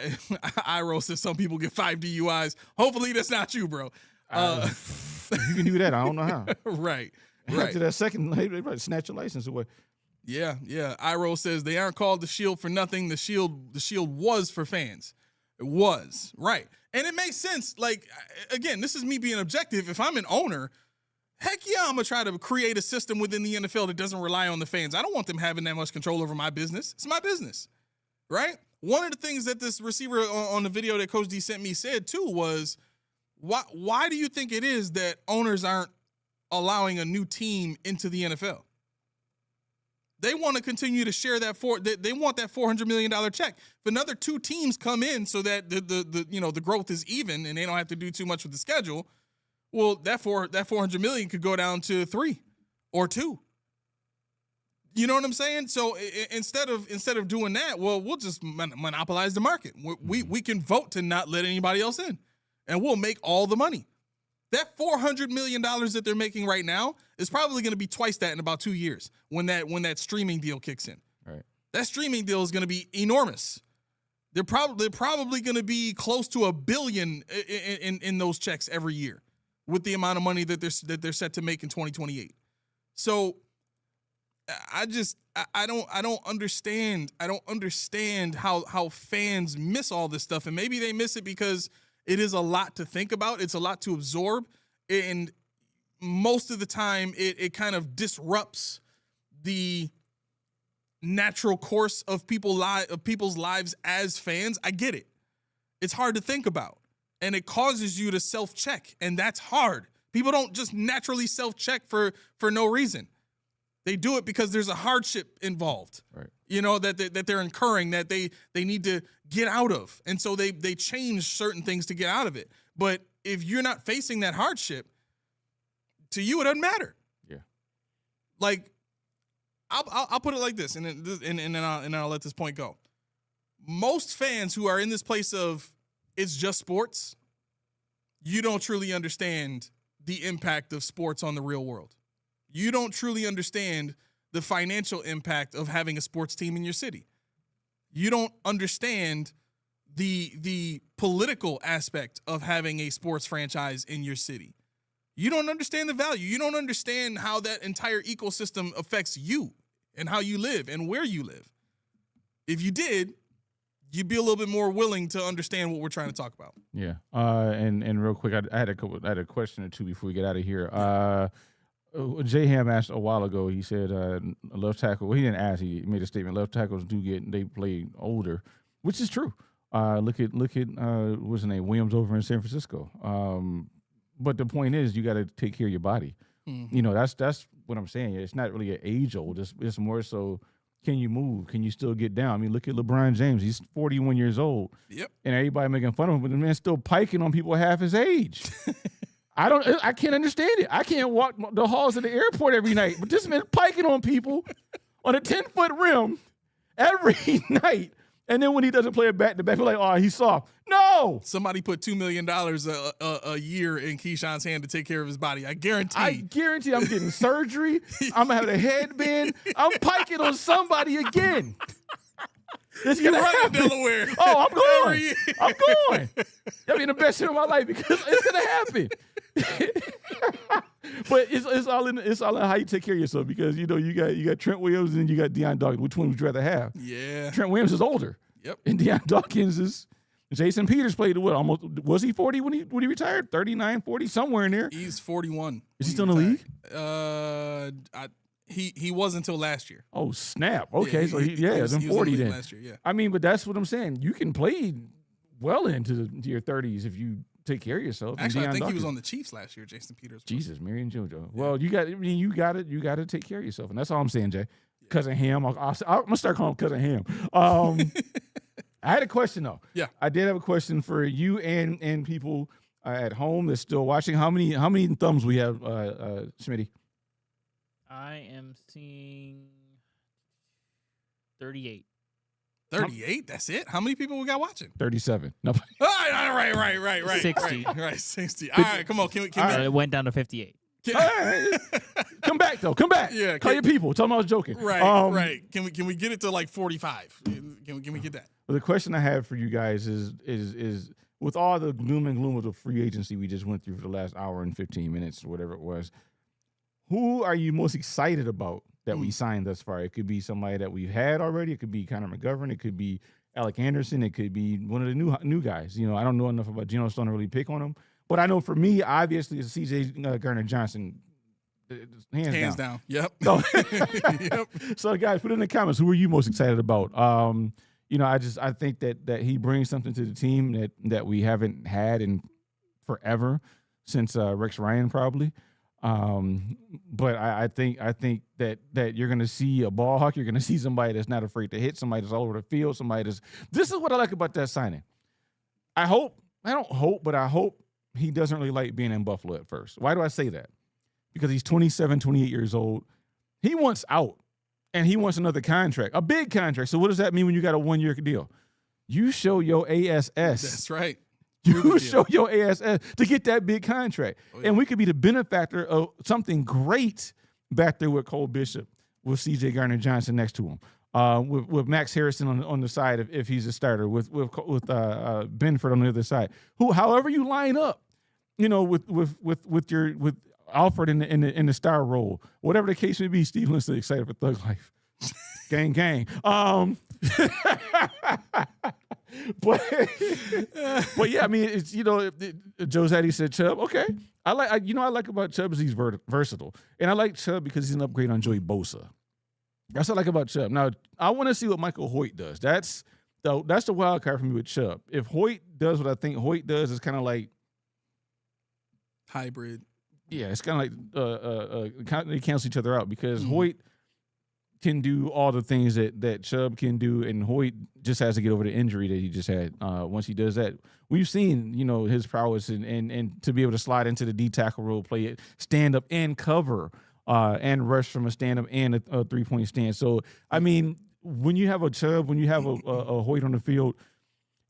Iro says some people get 5 DUIs. Hopefully that's not you, bro. You can do that. I don't know how. Right. After that second, they might snatch your license away. Yeah. Iro says they aren't called the Shield for nothing. The Shield was for fans. It was, right. And it makes sense. Like, again, this is me being objective. If I'm an owner, heck yeah, I'm going to try to create a system within the NFL that doesn't rely on the fans. I don't want them having that much control over my business. It's my business, right? One of the things that this receiver on the video that Coach D sent me said, too, was, why do you think it is that owners aren't allowing a new team into the NFL? They want to continue to share that they want that $400 million check. If another 2 teams come in so that the growth is even and they don't have to do too much with the schedule, well, that $400 million could go down to 3 or 2. You know what I'm saying? So instead of doing that, well, we'll just monopolize the market. We can vote to not let anybody else in, and we'll make all the money. That $400 million that they're making right now is probably going to be twice that in about 2 years when that streaming deal kicks in. Right. That streaming deal is going to be enormous. They're probably going to be close to $1 billion in those checks every year, with the amount of money that they're set to make in 2028. So I don't understand how fans miss all this stuff, and maybe they miss it because It is a lot to think about. It's a lot to absorb. And most of the time, it kind of disrupts the natural course of people's lives as fans. I get it. It's hard to think about. And it causes you to self-check. And that's hard. People don't just naturally self-check for no reason. They do it because there's a hardship involved, right? That they're incurring, that they need to get out of. And so they change certain things to get out of it. But if you're not facing that hardship, to you, it doesn't matter. Yeah. Like, I'll put it like this, and then I'll let this point go. Most fans who are in this place of it's just sports, you don't truly understand the impact of sports on the real world. You don't truly understand the financial impact of having a sports team in your city. You don't understand the political aspect of having a sports franchise in your city. You don't understand the value. You don't understand how that entire ecosystem affects you and how you live and where you live. If you did, you'd be a little bit more willing to understand what we're trying to talk about. Yeah. And real quick, I had a question or two before we get out of here. J Ham asked a while ago. He said left tackle. Well, he didn't ask. He made a statement. Left tackles they play older, which is true. Look at what's his name, Williams over in San Francisco. But the point is, you got to take care of your body. Mm-hmm. That's what I'm saying. It's not really an age old. It's more so, can you move? Can you still get down? I mean, look at LeBron James. He's 41 years old. Yep. And everybody making fun of him, but the man's still piking on people half his age. I can't understand it. I can't walk the halls of the airport every night, but this man piking on people on a 10-foot rim every night. And then when he doesn't play it back to back, we're like, oh, he's soft. No. Somebody put $2 million a year in Keyshawn's hand to take care of his body. I guarantee I'm getting surgery. I'm going to have a headband. I'm piking on somebody again. It's You're gonna right happen. in Delaware. Oh, I'm going. I mean, the best shit of my life because it's going to happen. But it's all in how you take care of yourself because you got Trent Williams and you got Deion Dawkins. Which one would you rather have? Yeah, Trent Williams is older. Yep. And Deion Dawkins is. Jason Peters played what? Almost was he 40 when he retired? 39, 40, somewhere in there. He's 41. Is he still in the league? He was until last year. Oh snap! Okay, he was 40 then. Last year, yeah. I mean, but that's what I'm saying. You can play well into your 30s if you take care of yourself. Actually, I think he was on the Chiefs last year. Jason Peters. Jesus, Mary and JoJo. Yeah. Well, you got to take care of yourself, and that's all I'm saying, Jay. Yeah. Cousin Ham. I'm gonna start calling him Cousin Ham. I had a question though. Yeah, I did have a question for you and people at home that's still watching. How many thumbs we have, Smitty? I am seeing 38. 38? That's it? How many people we got watching? 37. No. Right. 60. Right, 60. All right, come on. Can we it went down to 58. Come back though. Come back. Yeah. Call your people. Tell them I was joking. Right. Can we get it to like 45? Can we get that? Well, the question I have for you guys is with all the gloom and gloom of the free agency we just went through for the last hour and 15 minutes or whatever it was, who are you most excited about that we signed thus far? It could be somebody that we've had already. It could be Connor McGovern. It could be Alec Anderson. It could be one of the new guys. I don't know enough about Geno Stone to really pick on him. But I know for me, obviously, it's CJ Gardner-Johnson. Hands down. Yep. So, yep. So, guys, put in the comments, who are you most excited about? I think that he brings something to the team that we haven't had in forever, since Rex Ryan probably. But I think that you're going to see a ball hawk. You're going to see somebody that's not afraid to hit, somebody that's all over the field, this is what I like about that signing. I hope he doesn't really like being in Buffalo at first. Why do I say that? Because he's 27, 28 years old. He wants out, and he wants another contract, a big contract. So what does that mean when you got a 1-year deal? You show your ASS. That's right. You show your ASS to get that big contract. Oh, yeah. And we could be the benefactor of something great back there with Cole Bishop, with CJ Gardner-Johnson next to him, with Max Harrison on the side if he's a starter, with Benford on the other side. However you line up, with Alfred in the star role, whatever the case may be. Steve Lindsay excited for Thug Life, gang. but yeah, I mean, it's Joe Zaddy said Chubb. Okay, I like about Chubb is he's versatile, and I like Chubb because he's an upgrade on Joey Bosa. That's what I like about Chubb. Now I want to see what Michael Hoyt does. That's the wild card for me with Chubb. If Hoyt does what I think Hoyt does, it's kind of like hybrid. Yeah, it's kind of like they cancel each other out because Hoyt can do all the things that Chubb can do, and Hoyt just has to get over the injury that he just had. Once he does that, we've seen his prowess and to be able to slide into the D tackle role, play it, stand up and cover, and rush from a stand up and a 3-point stand. So I mean, when you have a Chubb, when you have a Hoyt on the field,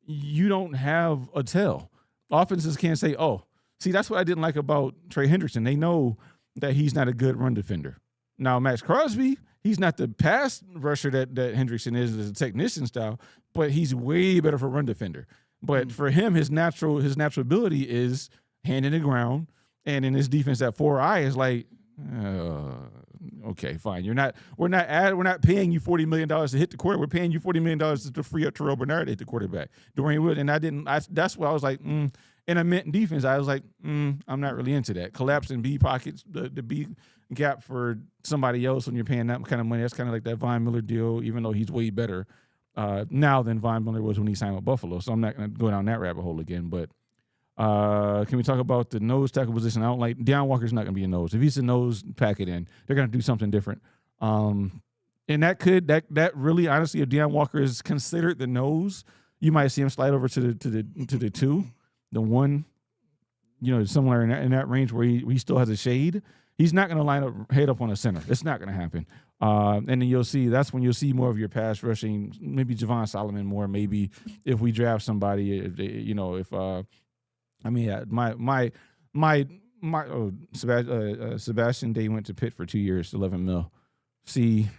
you don't have a tell. Offenses can't say, oh. See, that's what I didn't like about Trey Hendrickson. They know that he's not a good run defender. Now, Max Crosby, he's not the pass rusher that Hendrickson is as a technician style, but he's way better for a run defender. But for him, his natural ability is hand in the ground, and in his defense, that 4-eye is like, okay, fine. We're not paying you $40 million to hit the quarter. We're paying you $40 million to free up Terrell Bernard to hit the quarterback. Dwayne Wood, and that's why I was like, And I meant in defense, I was like, I'm not really into that. Collapsing B pockets, the B gap for somebody else when you're paying that kind of money. That's kind of like that Von Miller deal, even though he's way better now than Von Miller was when he signed with Buffalo. So I'm not going to go down that rabbit hole again. But can we talk about the nose tackle position? I don't like Deion Walker's not going to be a nose. If he's a nose, pack it in. They're going to do something different. And that really, honestly, if Deion Walker is considered the nose, you might see him slide over to the 2. The 1, somewhere in that range where he still has a shade. He's not going to line up head up on a center. It's not going to happen. And then that's when you'll see more of your pass rushing. Maybe Javon Solomon more. Maybe if we draft somebody, Sebastian Day went to Pitt for 2 years, $11 million. See,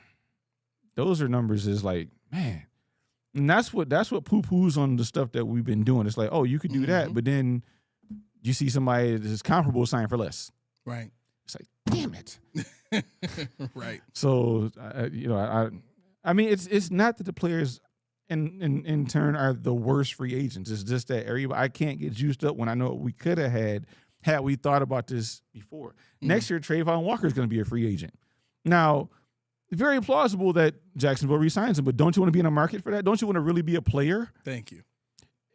those are numbers is like, man. And that's what poo-poos on the stuff that we've been doing. It's like, oh, you could do that, but then you see somebody that is comparable sign for less. Right. It's like, damn it. Right. So, I mean, it's not that the players in turn are the worst free agents. It's just that I can't get juiced up when I know what we could have had we thought about this before. Next year, Trayvon Walker is going to be a free agent. Now, very plausible that Jacksonville re-signs him, but don't you want to be in a market for that? Don't you want to really be a player? Thank you.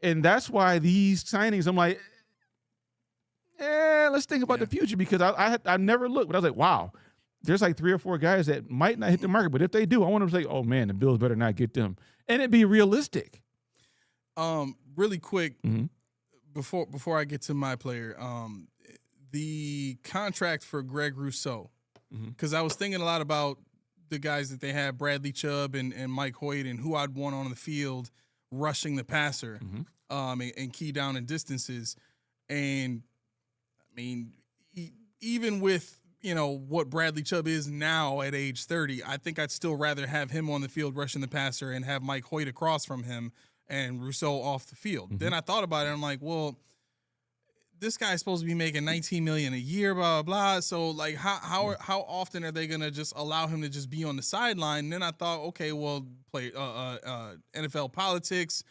And that's why these signings, I'm like, let's think about the future, because I never looked, but I was like, wow, there's like 3 or 4 guys that might not hit the market, but if they do, I want them to say, oh man, the Bills better not get them, and it be realistic. Really quick, before I get to my player, the contract for Greg Rousseau, because I was thinking a lot about the guys that they had, Bradley Chubb and Mike Hoyt, and who I'd want on the field rushing the passer, and key down in distances. And I mean, even with what Bradley Chubb is now at age 30, I think I'd still rather have him on the field rushing the passer and have Mike Hoyt across from him and Rousseau off the field. Then I thought about it. I'm like, well, this guy's supposed to be making $19 million a year, blah, blah, blah. So, like, how often are they going to just allow him to just be on the sideline? And then I thought, okay, well, play NFL politics.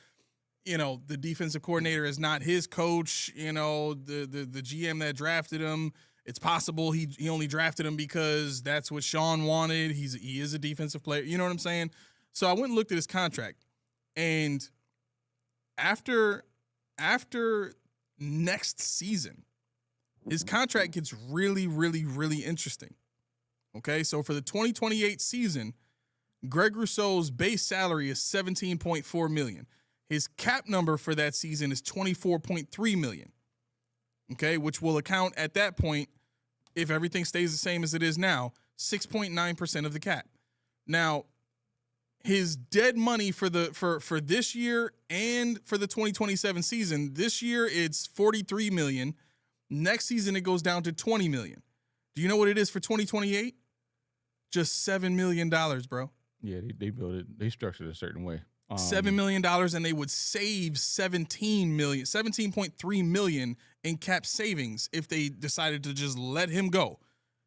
The defensive coordinator is not his coach. The GM that drafted him, it's possible he only drafted him because that's what Sean wanted. He is a defensive player. You know what I'm saying? So I went and looked at his contract. And after next season, his contract gets really, really, really interesting. Okay, so for the 2028 season, Greg Rousseau's base salary is $17.4 million. His cap number for that season is $24.3 million. Okay, which will account at that point, if everything stays the same as it is now, 6.9% of the cap. Now, his dead money for this year and for the 2027 season, this year it's $43 million. Next season it goes down to $20 million. Do you know what it is for 2028? Just $7 million, bro. Yeah, they built it. They structured it a certain way. $7 million, and they would save $17.3 million in cap savings if they decided to just let him go.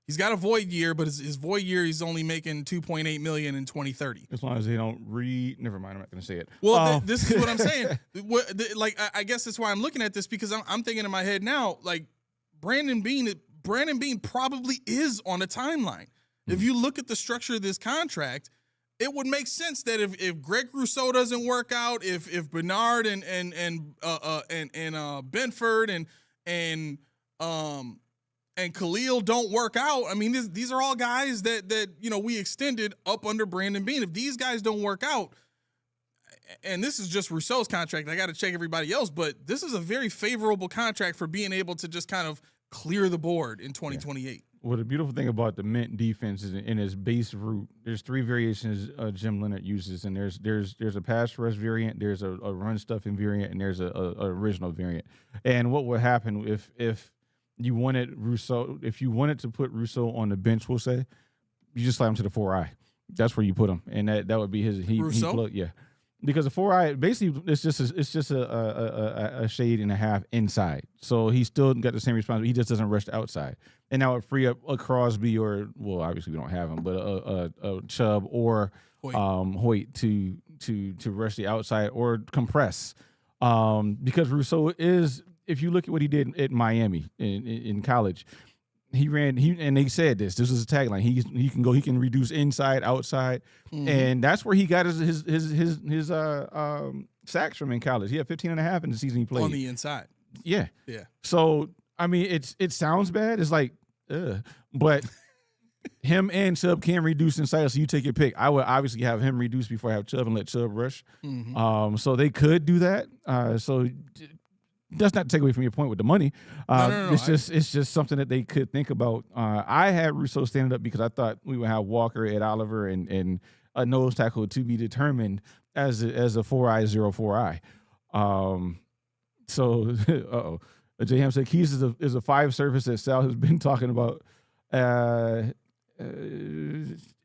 He's got a void year, but his void year, he's only making $2.8 million in 2030. As long as they don't never mind, I'm not going to say it. Well, this is what I'm saying. I guess that's why I'm looking at this, because I'm thinking in my head now, like Brandon Beane probably is on a timeline. If you look at the structure of this contract, it would make sense that if Greg Rousseau doesn't work out, if Bernard and Benford and Khalil don't work out, I mean, these are all guys that we extended up under Brandon Beane. If these guys don't work out, and this is just Rousseau's contract, I got to check everybody else, but this is a very favorable contract for being able to just kind of clear the board in 2028. Yeah. Well, the beautiful thing about the Mint defense is in its base route, there's 3 variations Jim Leonard uses, and there's a pass rush variant, there's a run stuffing variant, and there's a original variant. And what would happen if you wanted Rousseau, if you wanted to put Rousseau on the bench, we'll say, you just slide him to the 4i. That's where you put him, and that would be his. Rousseau? Yeah, because the 4i basically it's just a shade and a half inside, so he still got the same responsibility. He just doesn't rush the outside, and that would free up a Crosby or, well, obviously we don't have him, but a Chubb or Hoyt to rush the outside or compress, because Rousseau is. If you look at what he did at Miami in college, and they said this was a tagline. He can reduce inside, outside, and that's where he got his sacks from in college. He had 15.5 in the season he played on the inside. Yeah. Yeah. So I mean, it sounds bad. It's like, but him and Chubb can reduce inside. So you take your pick. I would obviously have him reduce before I have Chubb and let Chubb rush. So they could do that. So. That's not to take away from your point with the money. No. It's just something that they could think about. I had Rousseau standing up because I thought we would have Walker, Ed Oliver, and a nose tackle to be determined as a 4i, 0-4i. So J.M. said Keys is a 5 surface that Sal has been talking about.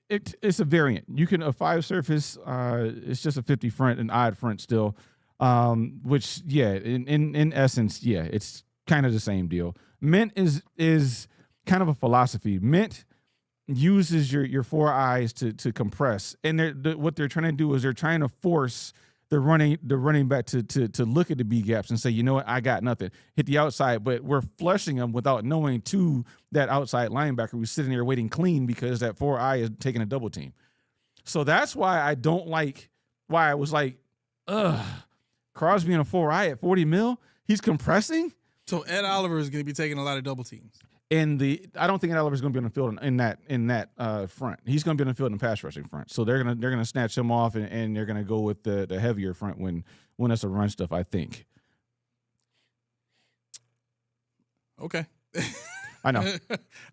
It's a variant. You can a 5 surface. It's just a 50 front, an odd front still. Which, yeah, in essence, yeah, it's kind of the same deal. Mint is kind of a philosophy. Mint uses your 4 eyes to compress, and what they're trying to do is they're trying to force the running back to look at the B gaps and say, you know what, I got nothing. Hit the outside, but we're flushing them without knowing to that outside linebacker who's sitting there waiting clean because that 4i is taking a double team. So that's why I don't like. Why I was like, ugh. Crosby in a 4i at $40 million, he's compressing. So Ed Oliver is going to be taking a lot of double teams. I don't think Ed Oliver is going to be on the field in that front. He's going to be on the field in the pass rushing front. So they're gonna snatch him off and they're gonna go with the heavier front when it's a run stuff, I think. Okay. I know.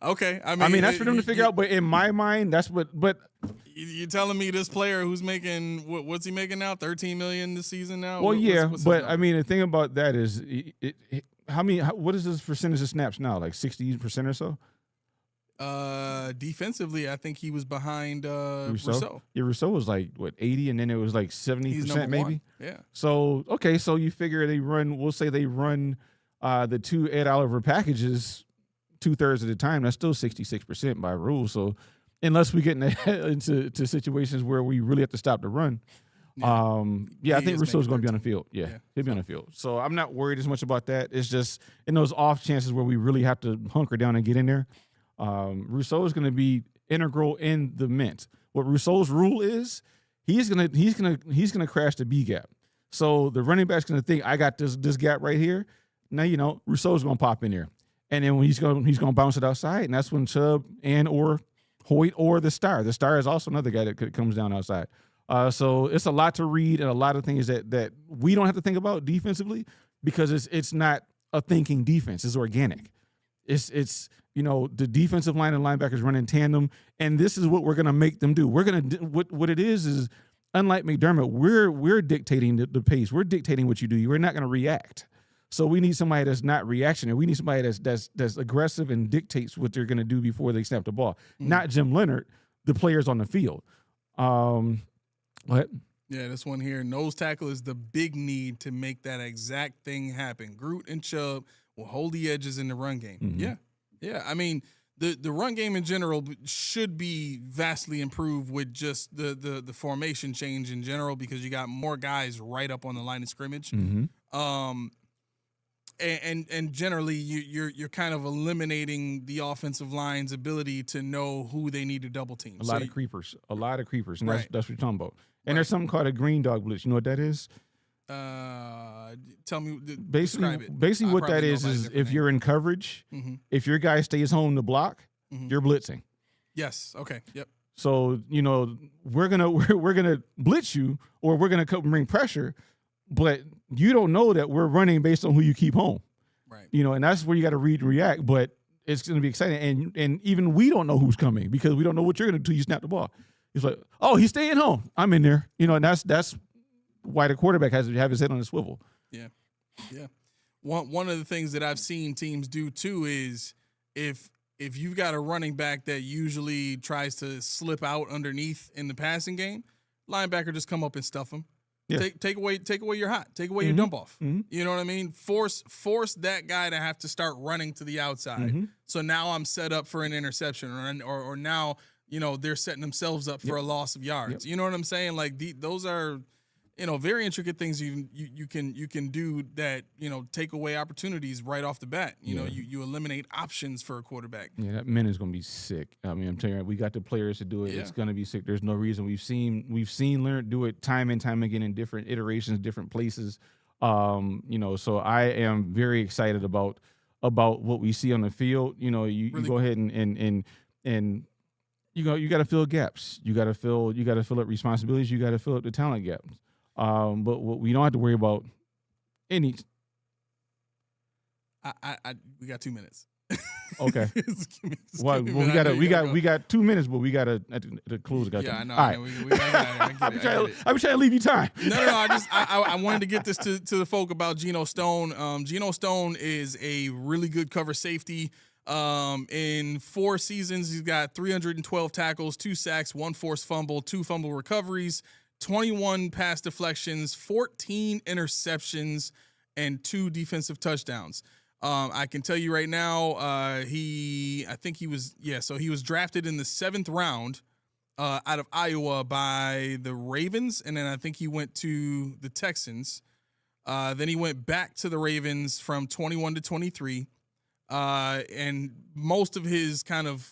Okay. I mean that's for them to figure out. But in my mind, that's what. But you're telling me this player who's making what's he making now? $13 million this season now. Well, what's I mean the thing about that is, what is his percentage of snaps now? Like 60% or so. Defensively, I think he was behind Rousseau. Yeah, Rousseau was like 80, and then it was like 70% maybe. Yeah. So okay, so you figure they run. We'll say they run the 2 Ed Oliver packages 2/3 of the time. That's still 66% by rule. So unless we get into situations where we really have to stop the run, I think Rousseau's going to be on the field. Yeah, he'll be on the field. So I'm not worried as much about that. It's just in those off chances where we really have to hunker down and get in there. Rousseau is going to be integral in the Mint. What Rousseau's rule is, he's gonna crash the B gap. So the running back's going to think, I got this gap right here. Now Rousseau's going to pop in there. And then when he's going to bounce it outside, and that's when Chubb or Hoyt or the Star. The Star is also another guy that comes down outside. So it's a lot to read and a lot of things that we don't have to think about defensively because it's not a thinking defense. It's organic. It's the defensive line and linebackers run in tandem, and this is what we're going to make them do. We're going to what it is unlike McDermott, we're dictating the pace. We're dictating what you do. We're not going to react. So we need somebody that's not reactionary. We need somebody that's aggressive and dictates what they're going to do before they snap the ball. Not Jim Leonard, the players on the field. What? Yeah, this one here. Nose tackle is the big need to make that exact thing happen. Groot and Chubb will hold the edges in the run game. Mm-hmm. Yeah. I mean, the run game in general should be vastly improved with just the formation change in general, because you got more guys right up on the line of scrimmage. And generally you're kind of eliminating the offensive line's ability to know who they need to double team. A lot of creepers, and Right. that's what you're talking about. And there's something called a green dog blitz. You know what that is? Tell me, describe it. Basically, I what probably that go is by a is different if name. you're in coverage, if your guy stays home to block, you're blitzing. Yes. Okay. Yep. So we're gonna blitz you, or we're gonna come bring pressure, but you don't know that we're running based on who you keep home. Right. And that's where you got to read and react. But it's gonna be exciting, and even we don't know who's coming, because we don't know what you're gonna do till you snap the ball. It's like, oh, he's staying home. I'm in there. And that's why the quarterback has to have his head on a swivel. Yeah. Yeah. One of the things that I've seen teams do too is if you've got a running back that usually tries to slip out underneath in the passing game, linebacker just come up and stuff him. Yeah. Take away your hot. Take away your dump off. Mhm. You know what I mean? Force that guy to have to start running to the outside. So now I'm set up for an interception, or now they're setting themselves up for a loss of yards. You know what I'm saying? Like those are very intricate things you can do that take away opportunities right off the bat. You eliminate options for a quarterback. Yeah, that man is gonna be sick. I mean, I'm telling you, we got the players to do it. Yeah. It's gonna be sick. There's no reason. We've seen Leonard do it time and time again in different iterations, different places. So I am very excited about what we see on the field. You Really go ahead and you got to fill gaps. You got to fill up responsibilities. You got to fill up the talent gaps. But what we don't have to worry about any. We got 2 minutes. Okay. Just give me Well, a we minute. I know you gotta go. we got 2 minutes, but we got to at the close. Yeah, I know. All right. We gotta get it. I get it. I'm trying to leave you time. No. I wanted to get this to the folk about Geno Stone. Geno Stone is a really good cover safety. In 4 seasons, he's got 312 tackles, 2 sacks, 1 forced fumble, 2 fumble recoveries, 21 pass deflections, 14 interceptions, and 2 defensive touchdowns. I can tell you right now, he was drafted in the 7th round out of Iowa by the Ravens, and then I think he went to the Texans. Then he went back to the Ravens from 21 to 23. And most of his kind of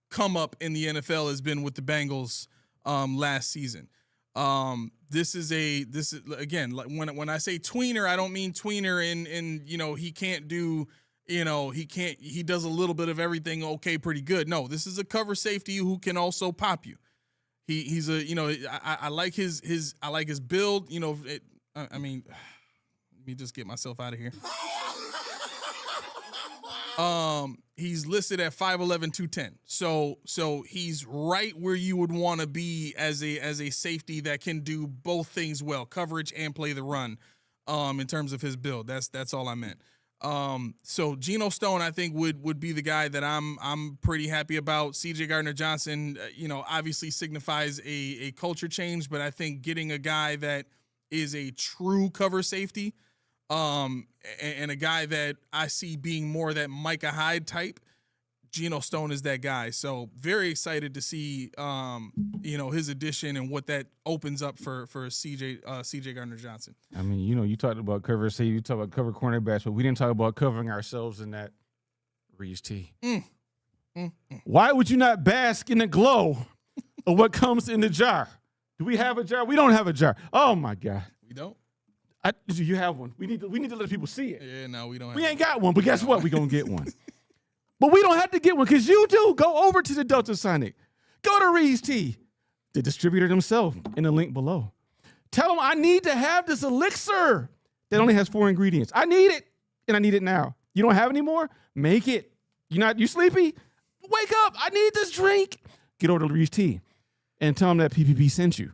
come up in the NFL has been with the Bengals last season. This is again, like when I say tweener, I don't mean tweener in he can't do, he does a little bit of everything okay, pretty good. No, this is a cover safety who can also pop you. He's I like his build. Let me just get myself out of here. He's listed at 5'11", 210. So he's right where you would want to be as a safety that can do both things well, coverage and play the run. In terms of his build, that's all I meant. So Geno Stone, I think would be the guy that I'm pretty happy about. CJ Gardner-Johnson, obviously signifies a culture change, but I think getting a guy that is a true cover safety, and a guy that I see being more that Micah Hyde type, Geno Stone is that guy. So very excited to see, his addition and what that opens up for CJ Gardner-Johnson. I mean, you talked about cover safety, you talked about cover cornerbacks, but we didn't talk about covering ourselves in that Reese T. Why would you not bask in the glow of what comes in the jar? Do we have a jar? We don't have a jar. Oh my God. We don't? Do you have one? We need to let people see it. Yeah, no, we don't. We ain't got one, but guess what? We're going to get one. But we don't have to get one because you do. Go over to the Delta Sonic. Go to Reese T, the distributor themselves, in the link below. Tell them I need to have this elixir that only has 4 ingredients. I need it, and I need it now. You don't have any more? Make it. You sleepy? Wake up. I need this drink. Get over to Reese T and tell them that PPP sent you.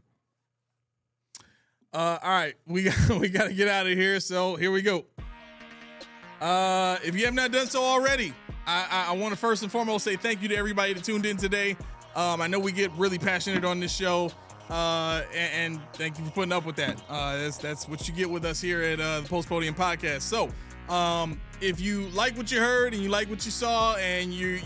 All right, we got to get out of here. So here we go. If you have not done so already, I want to first and foremost say thank you to everybody that tuned in today. I know we get really passionate on this show, and thank you for putting up with that. That's what you get with us here at the Post Podium Podcast. So If you like what you heard and you like what you saw and you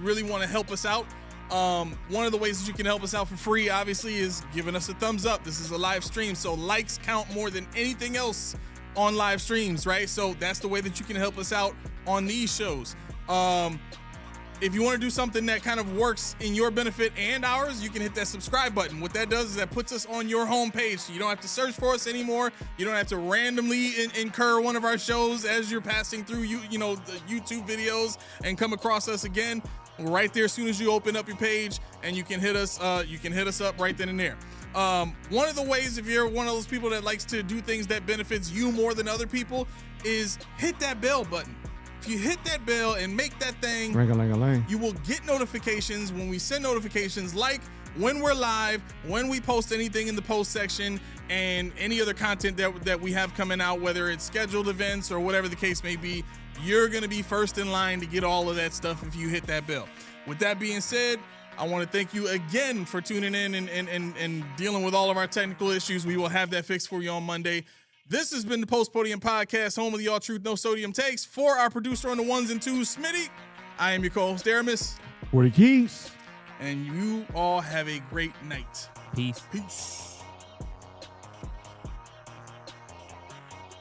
really want to help us out, one of the ways that you can help us out for free, obviously, is giving us a thumbs up. This is a live stream, so likes count more than anything else on live streams, right? So that's the way that you can help us out on these shows. If you want to do something that kind of works in your benefit and ours, you can hit that subscribe button. What that does is that puts us on your homepage, so you don't have to search for us anymore. You don't have to randomly incur one of our shows as you're passing through the YouTube videos and come across us again. We're right there as soon as you open up your page, and you can hit us. You can hit us up right then and there. One of the ways, if you're one of those people that likes to do things that benefits you more than other people, is hit that bell button. If you hit that bell and make that thing, ring-a-ling-a-ling, you will get notifications when we send notifications, like when we're live, when we post anything in the post section, and any other content that we have coming out, whether it's scheduled events or whatever the case may be. You're going to be first in line to get all of that stuff if you hit that bell. With that being said, I want to thank you again for tuning in and dealing with all of our technical issues. We will have that fixed for you on Monday. This has been the Post Podium Podcast, home of the All Truth, No Sodium takes. For our producer on the ones and twos, Smitty, I am your co-host, Aramis. 40 keys. And you all have a great night. Peace. Peace.